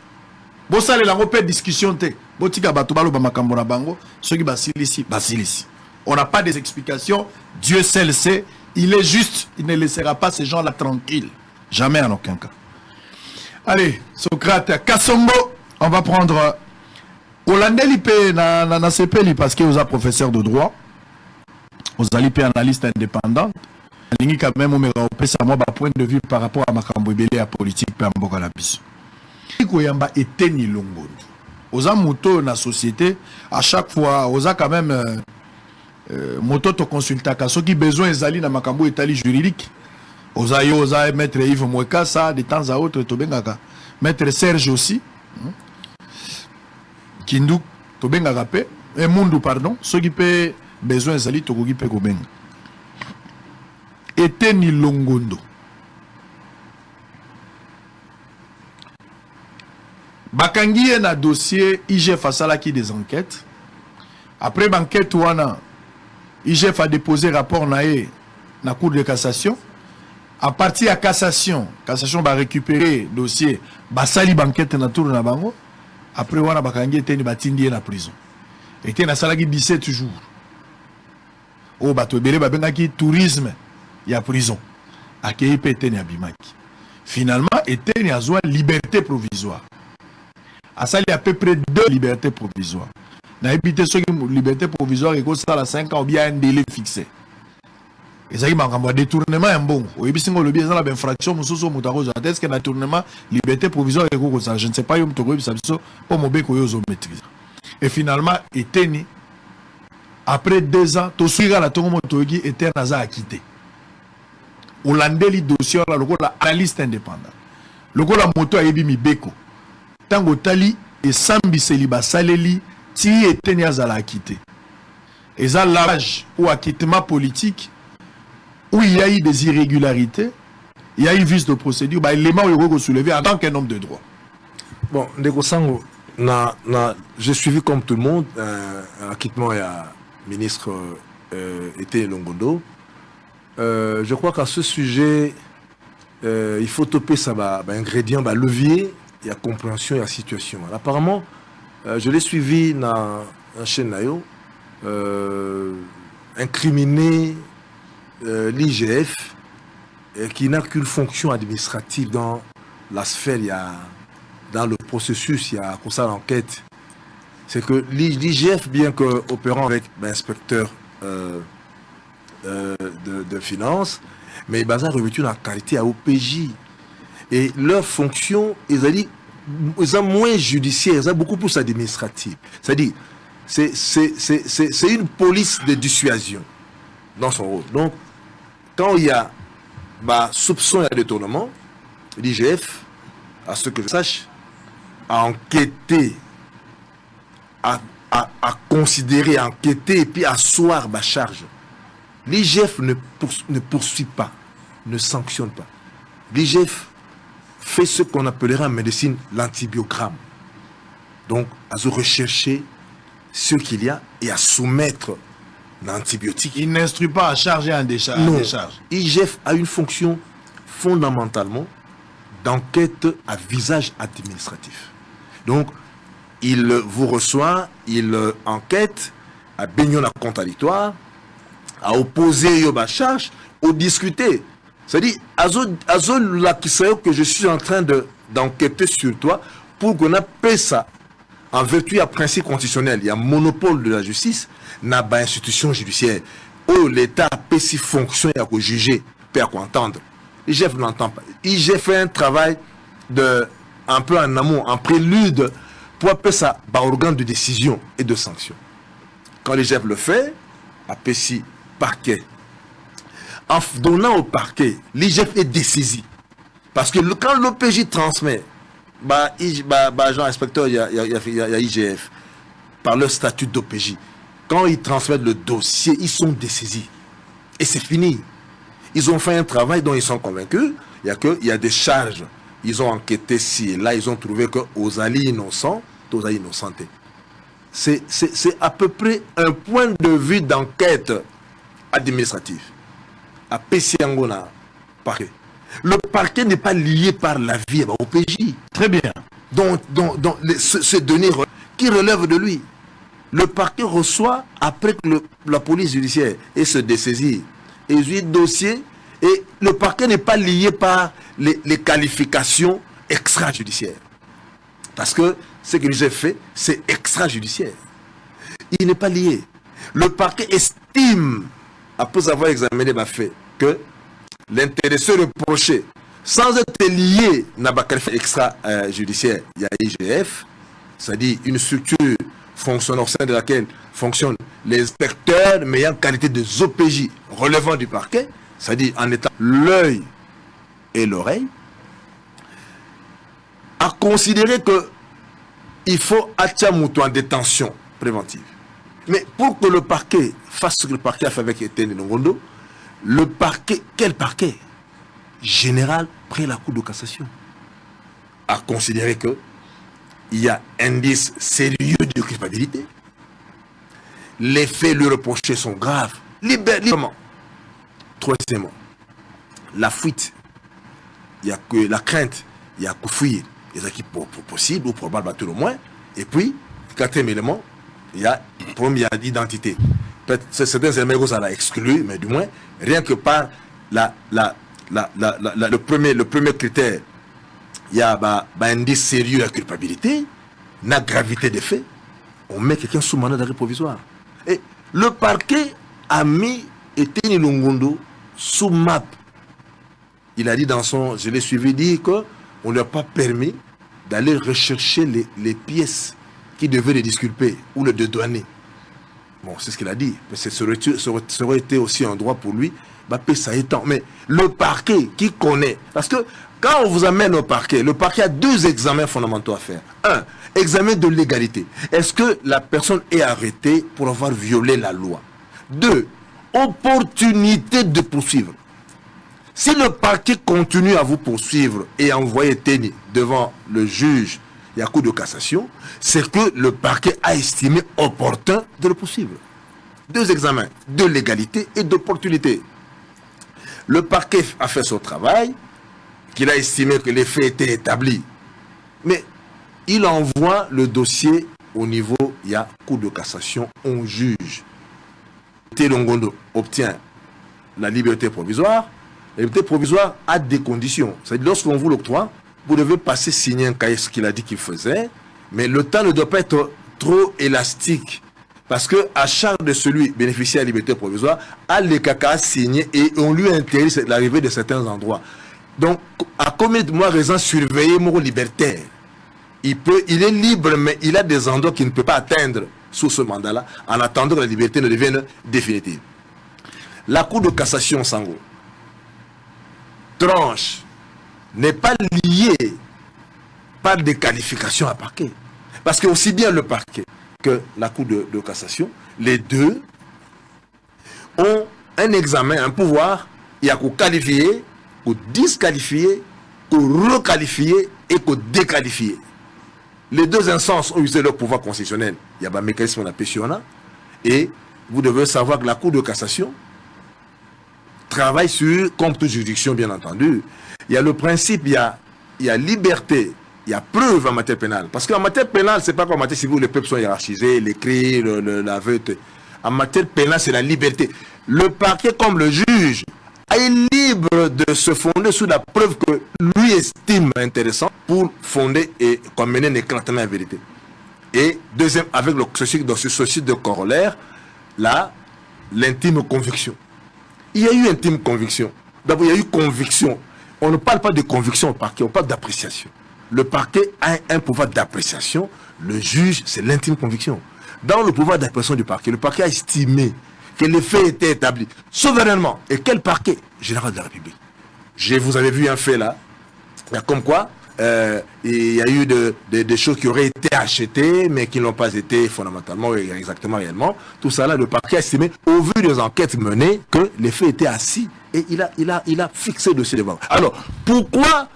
Bon, ça, les discussion. Botika batubalo ba makambo na bango, ceux qui basilisi, basilisi. On n'a pas des explications, Dieu seul sait, il est juste, il ne laissera pas ces gens-là tranquilles. Jamais en aucun cas. Allez, Socrate, Kassongo, on va prendre Hollandais l'IP na CPLI parce que vous êtes professeur de droit. Vous allez payer analyste indépendant. Il quand même un point de vue par rapport à Makambo Ebele à politique pe mboka na biso. Koyamba eteni longondo. Oza moto na société à chaque fois oza quand même moto to consultaka ceux qui besoin ezali na makambo etali juridique. Oza maître Yves Mwekasa de temps à autre to bengaka maître Serge aussi. Kindu to bengaka pe et Mundu pardon, ceux qui pe besoin ezali to koki pe ko benga. Eteni longondo. Bakangi na dossier IGF a qui des enquêtes. Après l'enquête wana IGF a déposé rapport na Cour de cassation. À partir de cassation va récupérer dossier basali banquette na tour na bango. Après wana bakangi eteni batindi na prison. Eteni na salaki 17 jours. Oh bato ebele babengaki tourisme. Il y a prison. Accueilli Eteni Abimaki. Finalement, Eteni a besoin de liberté provisoire. À ça, il y a à peu près 2 libertés provisoires. Dans l'habité, ceux qui ont liberté provisoire, ils ont 5 ans ou bien un délai fixé. Et ça, il y a un détournement, un bon. Au début, si on a une infraction, est-ce qu'il y a un détournement, liberté provisoire, je ne sais pas, pour mon bec, maîtrise. Et finalement, Eteni, après 2 ans, tout suivre la tombe, Eteni a quitté. Hollandais li dossier la lokola analyste indépendant. Lokola moto ayebi mibeko. Tango tali et sambi seliba saleli ti Eteni azala quitté. Et ça l'âge ou acquittement politique où il y a eu des irrégularités, il y a eu vice de procédure, bah élément où soulevé en tant qu'un homme de droit. Bon, Ndeko Sango, j'ai suivi comme tout le monde acquittement et à ministre Eteni Longondo. Je crois qu'à ce sujet, il faut toper ça, ingrédient, levier, il y a compréhension et la situation. Apparemment, je l'ai suivi dans la chaîne Nayo, incriminer l'IGF qui n'a qu'une fonction administrative dans la sphère, dans le processus, il y a comme ça l'enquête. C'est que l'IGF, bien qu'opérant avec l'inspecteur de finances, mais ils ont revêtu la qualité à OPJ. Et leur fonction, ils ont moins judiciaire, ils ont beaucoup plus administrative. C'est-à-dire, c'est une police de dissuasion dans son rôle. Donc, quand il y a soupçon et détournement, l'IGF, à ce que je sache, a enquêté, à considérer, à enquêter et puis à asseoir ma charge. L'IGF ne poursuit pas, ne sanctionne pas. L'IGF fait ce qu'on appellera en médecine l'antibiogramme. Donc, à se rechercher ce qu'il y a et à soumettre l'antibiotique. Il n'instruit pas à charger en décharge. Non, l'IGF a une fonction fondamentalement d'enquête à visage administratif. Donc, il vous reçoit, il enquête à baignon la contradictoire, à opposer yoba charge, au discuter. C'est-à-dire, que je suis en train d'enquêter sur toi pour qu'on appelle ça en vertu à principe constitutionnel. Il y a un monopole de la justice, n'a pas institution judiciaire. Où l'État peut s'y fonctionner à juger, peut à entendre. l'IGF n'entend pas. l'IGF fait un travail un peu en amont, en prélude, pour appeler ça organe de décision et de sanction. Quand l'IGF le fait, appelle parquet. En donnant au parquet, l'IGF est dessaisi. Parce que quand l'OPJ transmet, genre inspecteur, il y a IGF, par leur statut d'OPJ, quand ils transmettent le dossier, ils sont dessaisis. Et c'est fini. Ils ont fait un travail dont ils sont convaincus. Il y a des charges. Ils ont enquêté ci et là, ils ont trouvé que aux alliés innocents, aux alliés innocentés. C'est à peu près un point de vue d'enquête administrative. À Pessiangona, parquet. Le parquet n'est pas lié par la vie au PJ. Très bien. Donc ces données qui relève de lui. Le parquet reçoit après que la police judiciaire ait se dessaisi et lui dossier, et le parquet n'est pas lié par les qualifications extrajudiciaires. Parce que ce que j'ai fait, c'est extrajudiciaire. Il n'est pas lié. Le parquet estime, après avoir examiné ma fait, que l'intéressé reproché, sans être lié à la qualification extrajudiciaire, il y a IGF, c'est-à-dire une structure fonctionnant au sein de laquelle fonctionnent les inspecteurs, mais ayant qualité des OPJ relevant du parquet, c'est-à-dire en étant l'œil et l'oreille, a considéré que il faut Atchamoutou en détention préventive. Mais pour que le parquet fasse ce que le parquet a fait avec Etienne Nongondo, le parquet, quel parquet général près la Cour de cassation a considéré que il y a indice sérieux de culpabilité. Les faits lui reprochés sont graves. Librement. Troisièmement, la fuite. Il n'y a que la crainte. Il y a que fuir. Les équipes possibles ou probables à tout le moins. Et puis, quatrième élément, il y a première identité. Peut-être certains éléments ça l'a exclu, mais du moins, rien que par le premier critère, il y a un indice sérieux à culpabilité, la gravité des faits, on met quelqu'un sous mandat d'arrêt provisoire. Et le parquet a mis Etienne Nongondo sous map. Il a dit dans son, je l'ai suivi dire qu'on ne lui a pas permis d'aller rechercher les pièces qui devaient les disculper ou le dédouaner. Bon, c'est ce qu'il a dit. Mais ça aurait été aussi un droit pour lui. Ça étant. Mais le parquet qui connaît, parce que quand on vous amène au parquet, le parquet a deux examens fondamentaux à faire. Un, examen de légalité. Est-ce que la personne est arrêtée pour avoir violé la loi? Deux, opportunité de poursuivre. Si le parquet continue à vous poursuivre et à envoyer Téni devant le juge et à Cour de cassation, c'est que le parquet a estimé opportun de le poursuivre. Deux examens de légalité et d'opportunité. Le parquet a fait son travail, qu'il a estimé que les faits étaient établis. Mais il envoie le dossier au niveau, il y a Cour de cassation, on juge. Nongondo obtient la liberté provisoire. La liberté provisoire a des conditions. C'est-à-dire, lorsqu'on vous l'octroie, vous devez passer signer un cahier, ce qu'il a dit qu'il faisait, mais le temps ne doit pas être trop élastique. Parce qu'à charge de celui bénéficiaire de la liberté provisoire, à l'ECACA signé et on lui interdit l'arrivée de certains endroits. Donc, à combien de mois raison surveiller mon libertaire? Il est libre, mais il a des endroits qu'il ne peut pas atteindre sous ce mandat-là, en attendant que la liberté ne devienne définitive. La Cour de cassation, Sango, tranche, n'est pas liée par des qualifications à parquet. Parce que aussi bien le parquet que la Cour de cassation, les deux ont un examen, un pouvoir, il y a qu'au qualifier, qu'au disqualifier, qu'au requalifier et qu'au déqualifier. Les deux instances ont usé leur pouvoir constitutionnel. Il y a un mécanisme de la pétiona. Et vous devez savoir que la Cour de cassation travaille sur, comme toute juridiction bien entendu, il y a le principe, il y a liberté, il y a preuve en matière pénale. Parce qu'en matière pénale, c'est pas comme en matière civile où les peuples sont hiérarchisés, les cris, l'aveu. En matière pénale, c'est la liberté. Le parquet, comme le juge, est libre de se fonder sur la preuve que lui estime intéressante pour fonder et mener un éclatement à vérité. Et deuxième, avec ceci de corollaire, l'intime conviction. Il y a eu intime conviction. D'abord, il y a eu conviction. On ne parle pas de conviction au parquet, on parle d'appréciation. Le parquet a un pouvoir d'appréciation. Le juge, c'est l'intime conviction. Dans le pouvoir d'appréciation du parquet, le parquet a estimé que les faits étaient établis souverainement. Et quel parquet? Général de la République. Vous avez vu un fait là. Il y a comme quoi, il y a eu des choses qui auraient été achetées, mais qui n'ont pas été fondamentalement, exactement, réellement. Tout ça là, le parquet a estimé, au vu des enquêtes menées, que les faits étaient assis. Et il a fixé le dossier devant. Alors, pourquoi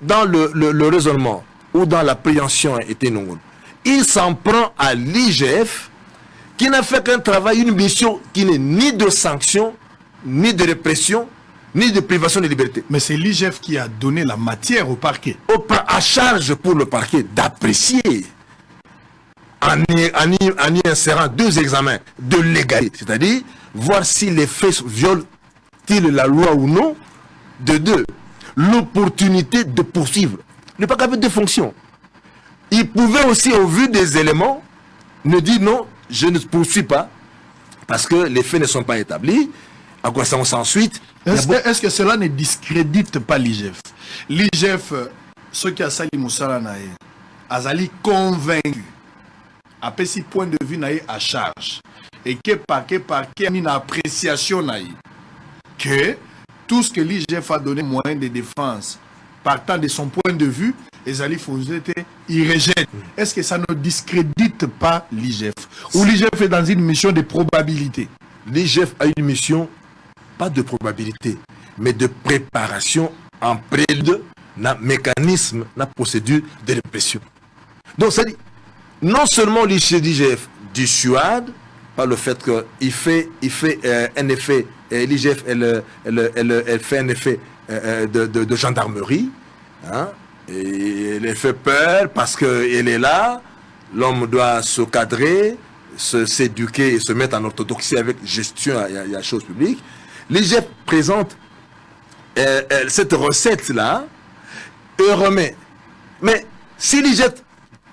dans le raisonnement ou dans la préhension était non, il s'en prend à l'IGF qui n'a fait qu'un travail, une mission qui n'est ni de sanction, ni de répression, ni de privation de liberté. Mais c'est l'IGF qui a donné la matière au parquet. À charge pour le parquet d'apprécier en y insérant 2 examens de légalité, c'est-à-dire voir si les faits violent-ils la loi ou non. De 2, l'opportunité de poursuivre. Le parquet avait 2 fonctions. Il pouvait aussi, au vu des éléments, ne dire non, je ne poursuis pas, parce que les faits ne sont pas établis. À quoi ça ensuite? Est-ce que cela ne discrédite pas l'IGF? L'IGF, ceux qui ont sali Moussala Naé, Azali convaincu, après 6 points de vue Naé à charge, et que parquet a une appréciation Naé, que tout ce que l'IGF a donné moyen de défense, partant de son point de vue, Ezali Fonzete, il rejette. Est-ce que ça ne discrédite pas l'IGF? Ou l'IGF est dans une mission de probabilité? L'IGF a une mission, pas de probabilité, mais de préparation en prélude, na mécanisme, na procédure de répression. Donc, ça dit, non seulement l'IGF dissuade par le fait qu'il fait un effet, l'IGF elle fait un effet de gendarmerie, hein, et elle fait peur parce qu'elle est là, l'homme doit se cadrer, s'éduquer et se mettre en orthodoxie avec gestion à la chose publique. L'IGF présente cette recette-là et remet. Mais si l'IGF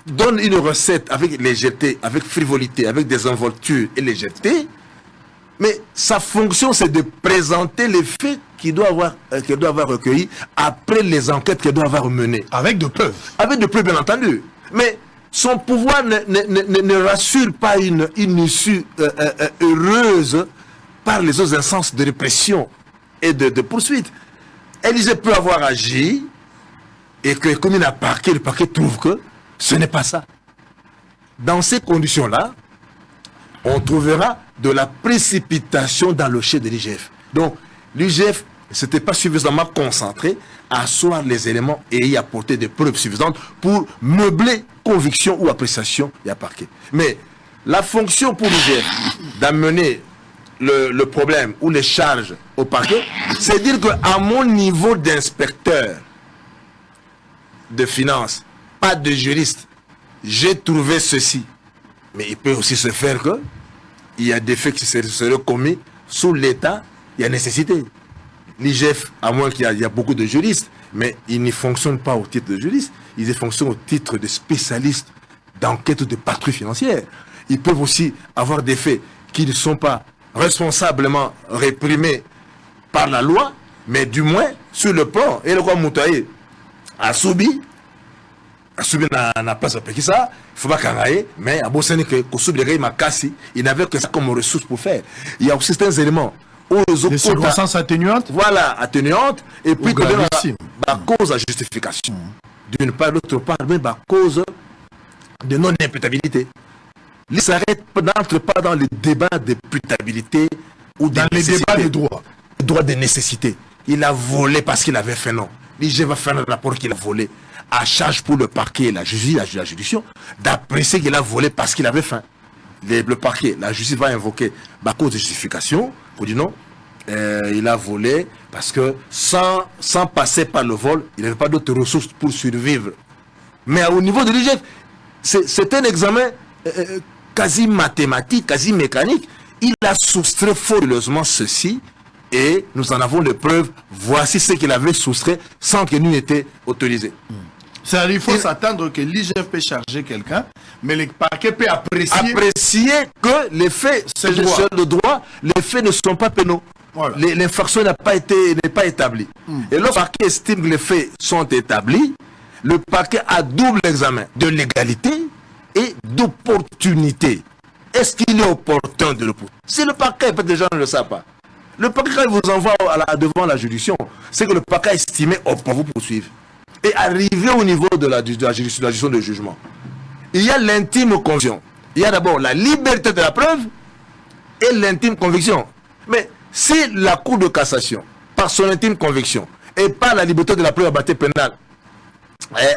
donne une recette avec légèreté, avec frivolité, avec désinvolture et légèreté, mais sa fonction c'est de présenter les faits qu'il doit avoir recueillis après les enquêtes qu'il doit avoir menées. Avec de preuves. Avec de preuves, bien entendu. Mais son pouvoir ne rassure pas une issue heureuse par les autres instances de répression et de poursuite. L'IGF peut avoir agi et que comme il a parqué, le parquet trouve que ce n'est pas ça. Dans ces conditions-là, on trouvera de la précipitation dans le chef de l'IGF. Donc, l'IGF ne s'était pas suffisamment concentré à asseoir les éléments et y apporter des preuves suffisantes pour meubler conviction ou appréciation et à parquet. Mais la fonction pour l'IGF d'amener le problème ou les charges au parquet, c'est dire qu'à mon niveau d'inspecteur de finances, pas de juriste, j'ai trouvé ceci. Mais il peut aussi se faire que il y a des faits qui seraient commis sous l'État, il y a nécessité. L'IGF, à moins qu'il y a beaucoup de juristes, mais ils ne fonctionnent pas au titre de juristes, ils fonctionnent au titre de spécialistes d'enquête de patrouille financière. Ils peuvent aussi avoir des faits qui ne sont pas responsablement réprimés par la loi, mais du moins sur le plan, et le roi Moutaï a subi na place à ça, il faut pas carrer, mais à Bossani que il n'avait que ça comme ressource pour faire. Il y a aussi certains éléments. Des circonstances atténuantes. Voilà, atténuantes, et puis que la cause à justification. D'une part, d'autre part, même la cause de non-imputabilité. Il n'entre pas dans les débats de putabilité ou dans les débats de droit. Droit de nécessité. Il a volé parce qu'il avait fait non. L'IG va faire un rapport qu'il a volé. À charge pour le parquet et la justice, la juridiction, d'apprécier qu'il a volé parce qu'il avait faim. Le parquet, la justice va invoquer la cause de justification pour dire non, il a volé parce que sans passer par le vol, il n'avait pas d'autres ressources pour survivre. Mais au niveau de l'IGF, c'est un examen quasi mathématique, quasi mécanique. Il a soustrait frauduleusement ceci et nous en avons les preuves. Voici ce qu'il avait soustrait sans que nous n'était autorisé. C'est-à-dire qu'il faut s'attendre que l'IGF peut charger quelqu'un, mais le parquet peut apprécier que les faits, c'est le droit, les faits ne sont pas pénaux. Voilà. L'infraction n'est pas établie. Et lorsque le parquet estime que les faits sont établis, le parquet a double examen de légalité et d'opportunité. Est-ce qu'il est opportun de le poursuivre? Si le parquet, peut-être les gens ne le savent pas. Le parquet, quand il vous envoie devant la juridiction, c'est que le parquet a estimé pour vous poursuivre. Et arrivé au niveau de la juridiction de jugement, il y a l'intime conviction. Il y a d'abord la liberté de la preuve et l'intime conviction. Mais si la Cour de cassation, par son intime conviction, et par la liberté de la preuve à matière pénale,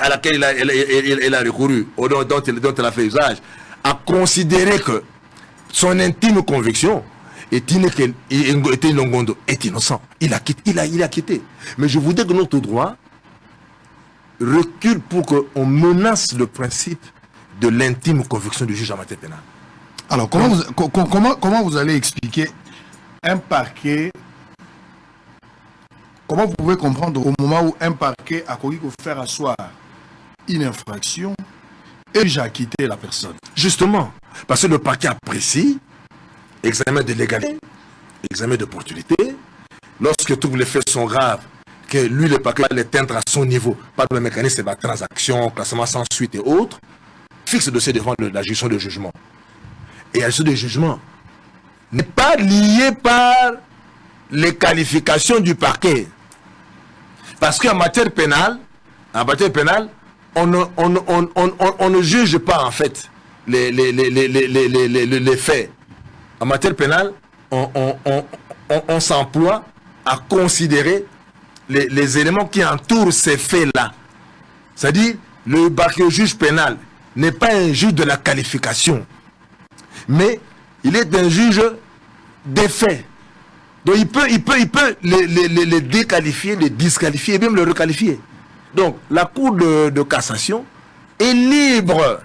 à laquelle elle a recouru, dont elle a fait usage, a considéré que son intime conviction est innocent, il a quitté. Mais je voudrais que notre droit recule pour qu'on menace le principe de l'intime conviction du juge en matière pénale. Alors, comment vous allez expliquer un parquet? Comment vous pouvez comprendre au moment où un parquet a connu faire asseoir une infraction et j'ai acquitté la personne? Justement, parce que le parquet apprécie examen de légalité, examen d'opportunité. Lorsque tous les faits sont graves, que lui, le parquet va l'éteindre à son niveau, par le mécanisme de la transaction, classement sans suite et autres, fixe le dossier devant la juridiction de jugement. Et la juridiction de jugement n'est pas liée par les qualifications du parquet. Parce qu'en matière pénale, on ne juge pas en fait les faits. En matière pénale, on s'emploie à considérer les éléments qui entourent ces faits-là. C'est-à-dire, le parquet juge pénal n'est pas un juge de la qualification, mais il est un juge des faits. Donc il peut les déqualifier, les disqualifier, et même le requalifier. Donc la Cour de cassation est libre.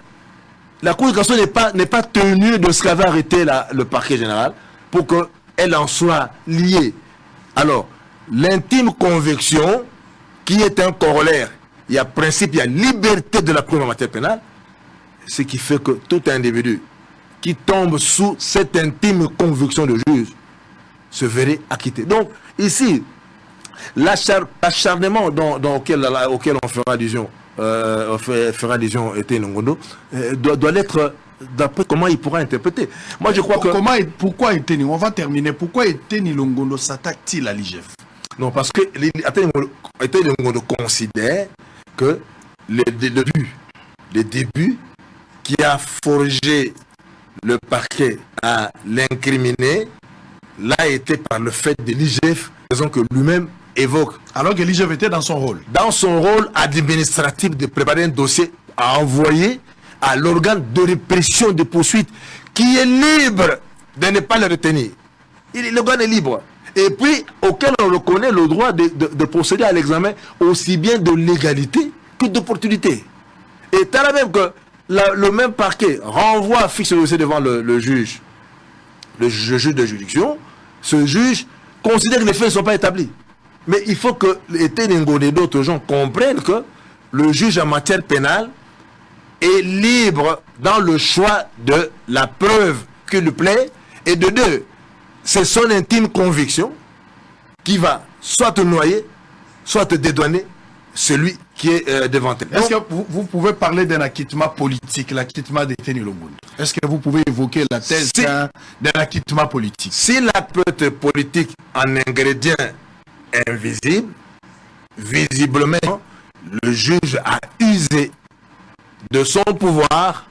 La Cour de cassation n'est pas tenue de ce qu'avait arrêté le parquet général pour qu'elle en soit liée. Alors, l'intime conviction, qui est un corollaire, il y a principe, il y a liberté de la preuve en matière pénale, ce qui fait que tout individu qui tombe sous cette intime conviction de juge se verrait acquitté. Donc, ici, l'acharnement auquel on fera allusion, Etienne Longondo, doit l'être d'après comment il pourra interpréter. Moi, je crois que... Pourquoi Etienne, on va terminer, pourquoi Etienne Longondo s'attaque-t-il à l'IGF? Non, parce que Etienne Longondo considère que le début qui a forgé le parquet à l'incriminer l'a été par le fait de l'IGF, raison que lui-même évoque. Alors que l'IGF était dans son rôle. Dans son rôle administratif de préparer un dossier à envoyer à l'organe de répression des poursuites qui est libre de ne pas le retenir. L'organe est libre. Et puis, auquel on reconnaît le droit de procéder à l'examen aussi bien de légalité que d'opportunité. Et tant même que le même parquet renvoie, fixe le dossier devant le juge de juridiction, ce juge considère que les faits ne sont pas établis. Mais il faut que Etienne Longondo et d'autres gens comprennent que le juge en matière pénale est libre dans le choix de la preuve qui lui plaît, et de deux, c'est son intime conviction qui va soit te noyer, soit te dédouaner celui qui est devant elle. Est-ce que vous pouvez parler d'un acquittement politique, l'acquittement d'Etienne Longondo? Est-ce que vous pouvez évoquer la thèse d'un acquittement politique? Si la preuve politique en ingrédient invisible, visiblement, le juge a usé de son pouvoir,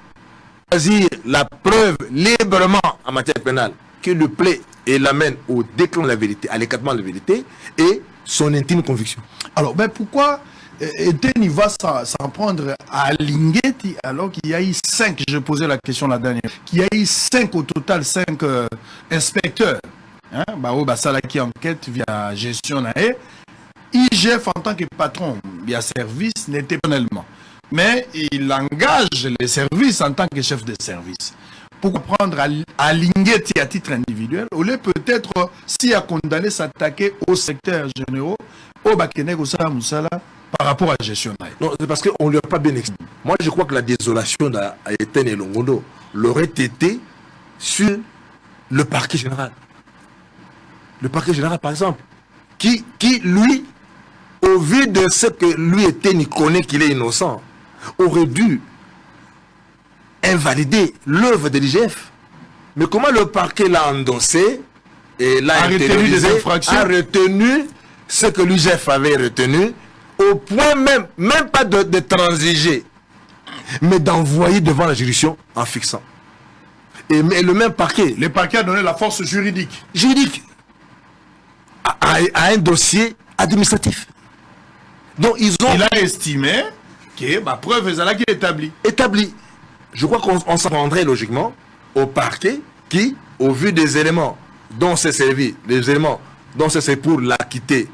choisir la preuve librement en matière pénale qui lui plaît et l'amène au déclin de la vérité, à l'écartement de la vérité et son intime conviction. Alors, ben pourquoi Etienne va s'en prendre à Linguetti alors qu'il y a eu 5, je posais la question la dernière, qu'il y a eu 5 au total, 5 inspecteurs, hein, ça qui enquête via gestion nae. IGF en tant que patron via service n'était pas tellement, mais il engage les services en tant que chef de service. Pourquoi prendre à Linguetti à titre individuel au lieu peut-être s'il a condamné s'attaquer aux secteurs généraux au Bakenek, au Sala Moussala par rapport à la gestion? Non, c'est parce qu'on ne lui a pas bien expliqué. Moi, je crois que la désolation d'Etienne Longondo l'aurait été sur le parquet général. Le parquet général, par exemple, qui lui, au vu de ce que lui Etienne connaît qu'il est innocent, aurait dû invalider l'œuvre de l'IGF. Mais comment le parquet l'a endossé et l'a a retenu ce que l'IGF avait retenu, au point même pas de transiger, mais d'envoyer devant la juridiction en fixant. Et le même parquet. Le parquet a donné la force juridique. À un dossier administratif. Donc il a estimé que ma preuve est établie. Je crois qu'on s'en rendrait logiquement au parquet qui, au vu des éléments dont c'est servi, les éléments dont c'est pour l'acquitter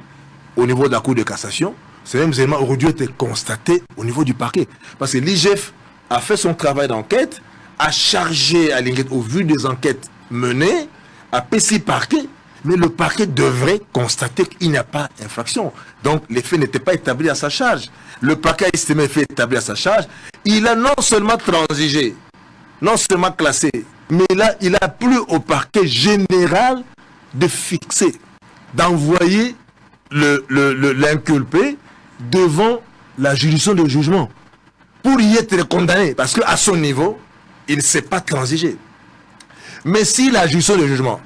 au niveau de la Cour de cassation, ces mêmes éléments auraient dû être constatés au niveau du parquet. Parce que l'IGF a fait son travail d'enquête, a chargé à Linguet au vu des enquêtes menées, a PC parquet, mais le parquet devrait constater qu'il n'y a pas infraction. Donc les faits n'étaient pas établis à sa charge. Le parquet a estimé les faits établis à sa charge. Il a non seulement transigé, non seulement classé, mais il a plu au parquet général de fixer, d'envoyer l'inculpé devant la juridiction de jugement pour y être condamné, parce qu'à son niveau, il ne s'est pas transigé. Mais si la juridiction de jugement,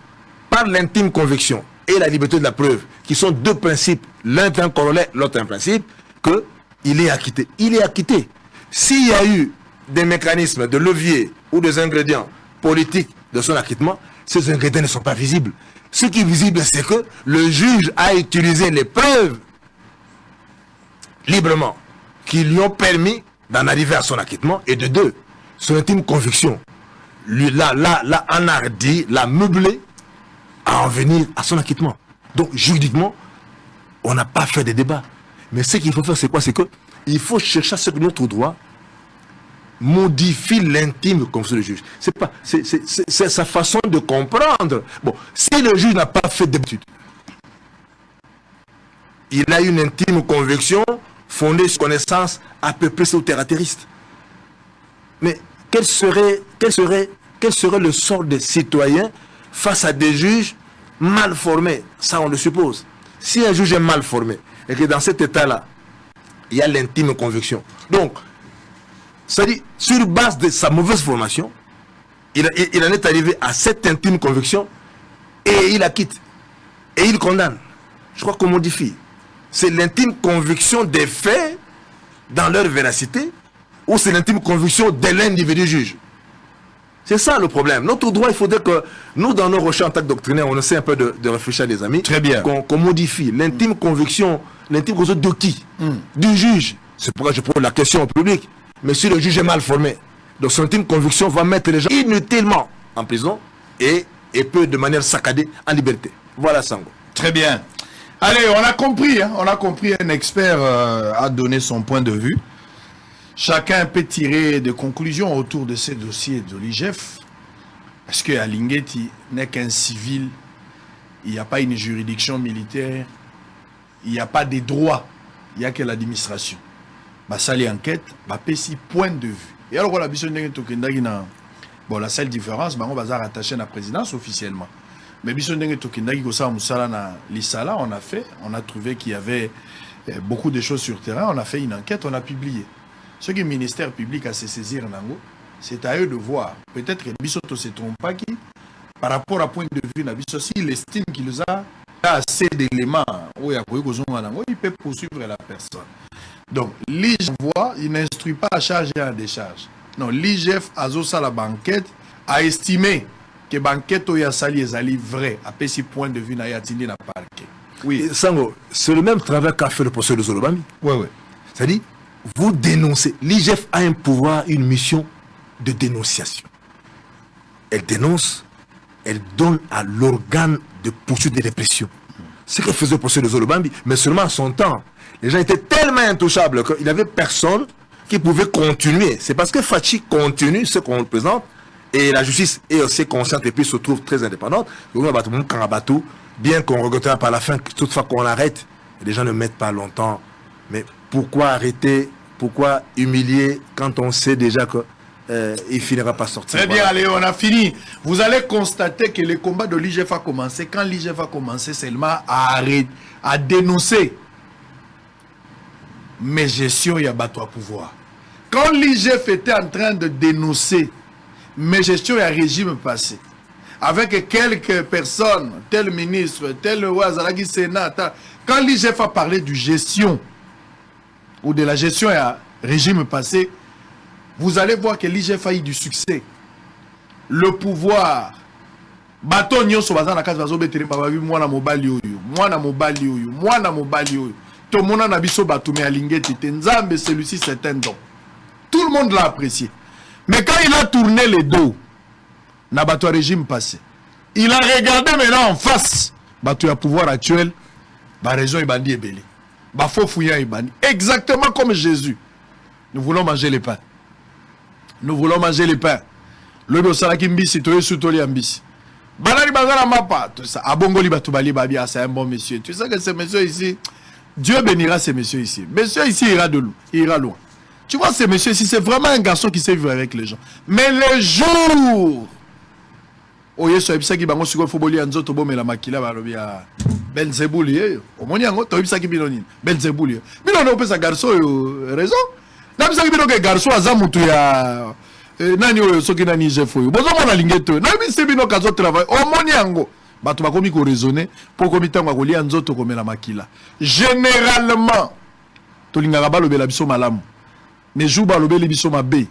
par l'intime conviction et la liberté de la preuve, qui sont deux principes, l'un est un corollaire, l'autre un principe, qu'il est acquitté. Il est acquitté. S'il y a eu des mécanismes de levier ou des ingrédients politiques de son acquittement, ces ingrédients ne sont pas visibles. Ce qui est visible, c'est que le juge a utilisé les preuves librement qui lui ont permis d'en arriver à son acquittement, et de deux, son intime conviction lui l'a enhardi, l'a meublé à en venir à son acquittement. Donc juridiquement, on n'a pas fait de débat. Mais ce qu'il faut faire, c'est quoi? C'est qu'il faut chercher à ce que notre droit modifie l'intime conviction du juge. C'est sa façon de comprendre. Bon, si le juge n'a pas fait d'habitude, il a une intime conviction fondée sur connaissance à peu près terre-à-terriste. Mais quel serait le sort des citoyens face à des juges mal formés? Ça, on le suppose. Si un juge est mal formé et que dans cet état-là, il y a l'intime conviction. Donc, c'est-à-dire, sur base de sa mauvaise formation, il en est arrivé à cette intime conviction et il acquitte. Et il condamne. Je crois qu'on modifie. C'est l'intime conviction des faits dans leur véracité ou c'est l'intime conviction de l'individu juge. C'est ça le problème. Notre droit, il faudrait que nous, dans nos recherches en tant que doctrinaires, on essaie un peu de réfléchir, les amis. Très bien. Qu'on modifie l'intime conviction de qui? Du juge. C'est pourquoi je pose la question au public. Mais si le juge est mal formé, donc son intime conviction va mettre les gens inutilement en prison et peut de manière saccadée en liberté. Voilà, Sango. Très bien. Allez, on a compris. Hein, on a compris. Un expert a donné son point de vue. Chacun peut tirer des conclusions autour de ces dossiers de l'IGF. Parce qu'à Linguetti n'est qu'un civil. Il n'y a pas une juridiction militaire. Il n'y a pas des droits. Il n'y a que l'administration. Bah, ça, les enquêtes, bah, péci point de vue. Et alors, voilà, bon, la seule différence, bah, on va rattacher à la présidence officiellement. Mais on a trouvé qu'il y avait beaucoup de choses sur terrain. On a fait une enquête, on a publié. Ce que le ministère public a se saisir, c'est à eux de voir. Peut-être que Bissoto ne se trompe pas qui, par rapport à point de vue, il estime qu'il a assez d'éléments où il peut poursuivre la personne. Donc, l'IGF il n'instruit pas à charge et à décharge. Non, l'IGF a la banquette, a estimé que banquette ou sali est vrai, à petit point de vue na yatindi na parquet. Oui. Sango, c'est le même travail qu'a fait le procès de Zolobambi. Oui, oui. C'est-à-dire, vous dénoncez. L'IGF a un pouvoir, une mission de dénonciation. Elle dénonce, elle donne à l'organe de poursuite de répression. Ce que faisait le procès de Zolobambi, mais seulement à son temps. Les gens étaient tellement intouchables qu'il n'y avait personne qui pouvait continuer. C'est parce que Fachi continue ce qu'on représente et la justice est aussi consciente et puis se trouve très indépendante. Bien qu'on regrettera par la fin, toutefois qu'on arrête, les gens ne mettent pas longtemps. Mais pourquoi arrêter? Pourquoi humilier quand on sait déjà qu'il finira par sortir? Très bien, allez, on a fini. Vous allez constater que le combat de l'IGF a commencé quand l'IGF a commencé seulement à dénoncer. Mais gestion, il y a bateau à pouvoir. Quand l'IGF était en train de dénoncer, mais gestion, il y a régime passé. Avec quelques personnes, tel ministre, tel Ouazalagi Sénat, quand l'IGF a parlé de gestion, ou de la gestion, il y a régime passé, vous allez voir que l'IGF a eu du succès. Le pouvoir, bateau nyonso baza na kati bazo betele bababi mwana mobali oyo. Tout le monde a biso batoumé à Linguetti. Nzambe, celui-ci, c'est un don. Tout le monde l'a apprécié. Mais quand il a tourné les dos, n'a pas régime passé. Il a regardé maintenant en face. Batou a pouvoir actuel. Ba raison ibandi est belé. Ba faux fouillant ibandi. Exactement comme Jésus. Nous voulons manger les pains. Nous voulons manger le pain. Le bosalaki mbisi, tu es sous toli mbisi. Banani bazala mapa, tout ça. Abongoli batubali babia, c'est un bon monsieur. Tu sais que ce monsieur ici, Dieu bénira ces messieurs ici. Monsieur ici il ira loin. Tu vois, ce monsieur ici, c'est vraiment un garçon qui sait vivre avec les gens. Mais les jours, oh yes, ça qui bango suko foboli anzo tobo me la makila ba lobia Belzebuli. Au moniango to ibisa ki binoni Belzebuli. Bino no pesa garçon raison. Na bisa ki bino ke garçon azamutu ya nani oyo soki nani chef oyo. Bozo mona lingeto. Na bisa bino kazo travail. Au moniango bato bakomi ko raisonner pour komi tango ko lia nzoto ko me la makila. Généralement to lingaka ba lobela biso malamu. Mais jou ba lobeli biso mabe.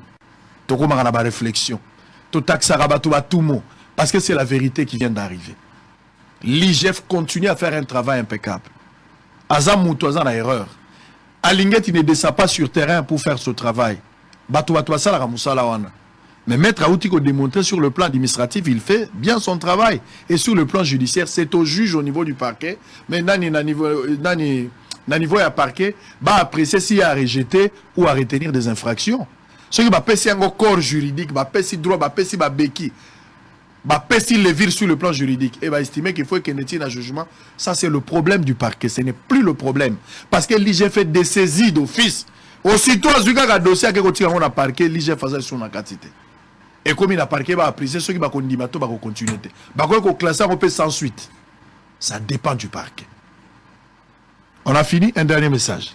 To ko maka na ba réflexion. To taxaka bato ba tout mot. Parce que c'est la vérité qui vient d'arriver. L'IGF continue à faire un travail impeccable. Azam Moutou, Azam a erreur. Alinguet, il ne descend pas sur terrain pour faire ce travail. Mais Maître Aoutiko démontré sur le plan administratif, il fait bien son travail. Et sur le plan judiciaire, c'est au juge au niveau du parquet. Mais Nani niveau à parquet, va apprécier s'il y a à rejeter ou à retenir des infractions. Ce qui va passer un corps juridique, va passer droit, va passer béki. S'il les vire sur le plan juridique et va estimer qu'il faut qu'il ait un jugement, ça c'est le problème du parquet, ce n'est plus le problème. Parce que l'IGF fait des saisies d'office. Aussitôt, un dossier qui est à parquet, l'IGF fait sur la quantité. Et comme il a parquet, va apprécier ceux qui vont continuer. Va classer un peu sans suite. Ça dépend du parquet. On a fini. Un dernier message.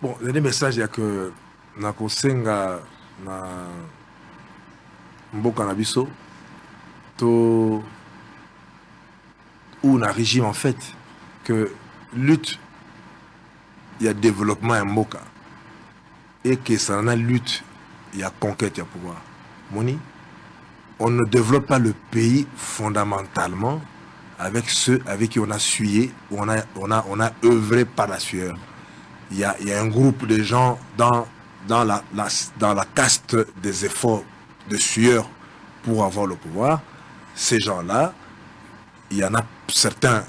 Bon, le dernier message, il y a que Nakosenga na Mboka Nabiso. Ou un régime en fait que lutte, il y a développement en Moka et que ça en a lutte, il y a conquête, il y a pouvoir. Moni, on ne développe pas le pays fondamentalement avec ceux avec qui on a sué, ou on a œuvré par la sueur. Il y a un groupe de gens dans la caste des efforts de sueur pour avoir le pouvoir. Ces gens-là, il y en a certains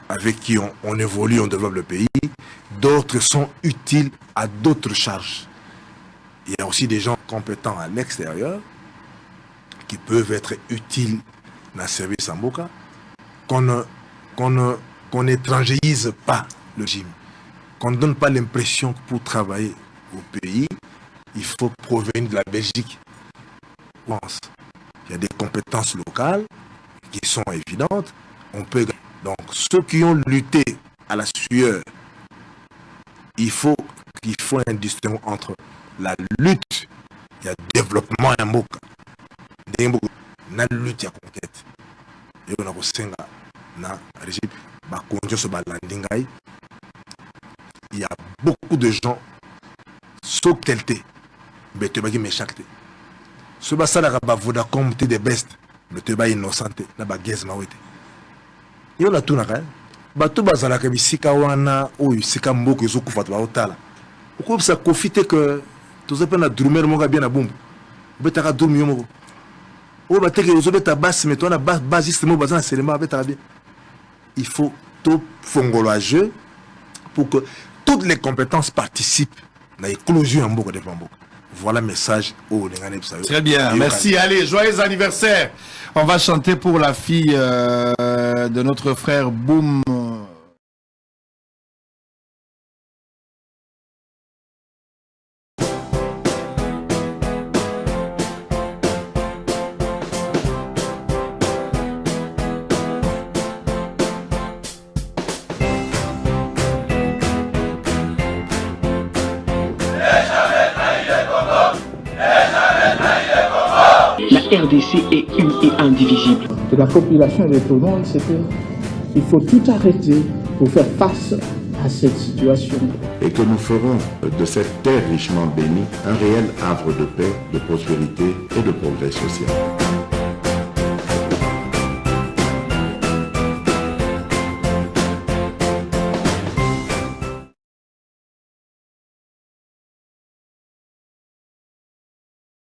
avec qui on évolue, on développe le pays, d'autres sont utiles à d'autres charges. Il y a aussi des gens compétents à l'extérieur qui peuvent être utiles dans le service en Mboka, qu'on n'étrangérise pas le régime, qu'on ne donne pas l'impression que pour travailler au pays, il faut provenir de la Belgique. Il y a des compétences locales qui sont évidentes. On peut... Donc, ceux qui ont lutté à la sueur, il faut un distinguo entre la lutte, il y a développement en Mboka. La lutte, il y a conquête. Et on a aussi un régime, il y a beaucoup de gens, sauf tel té, mais tu vas m'échapper. Ce basala va Vodacom te des best, mais tu vas innocenté, na bagez mawete. Yo la tuna ka, ba to bazala ka bisika wana o bisika mboko ezokufa to ba otala. Uko ça profiter que to zepa na drumer mo ga bien na bombo. Beta ka drum yo mo. O ba teke zo beta basse mais toi na basiste mo bazana seulement beta bien. Il faut tout fongolo à jeu pour que toutes les compétences participent à l'éclosion en Mboka de Mboka. Voilà le message au Très bien, merci. Allez, joyeux anniversaire. On va chanter pour la fille de notre frère Boum. La RDC est une et indivisible. De la population et de tout le monde, c'est qu'il faut tout arrêter pour faire face à cette situation. Et que nous ferons de cette terre richement bénie un réel havre de paix, de prospérité et de progrès social.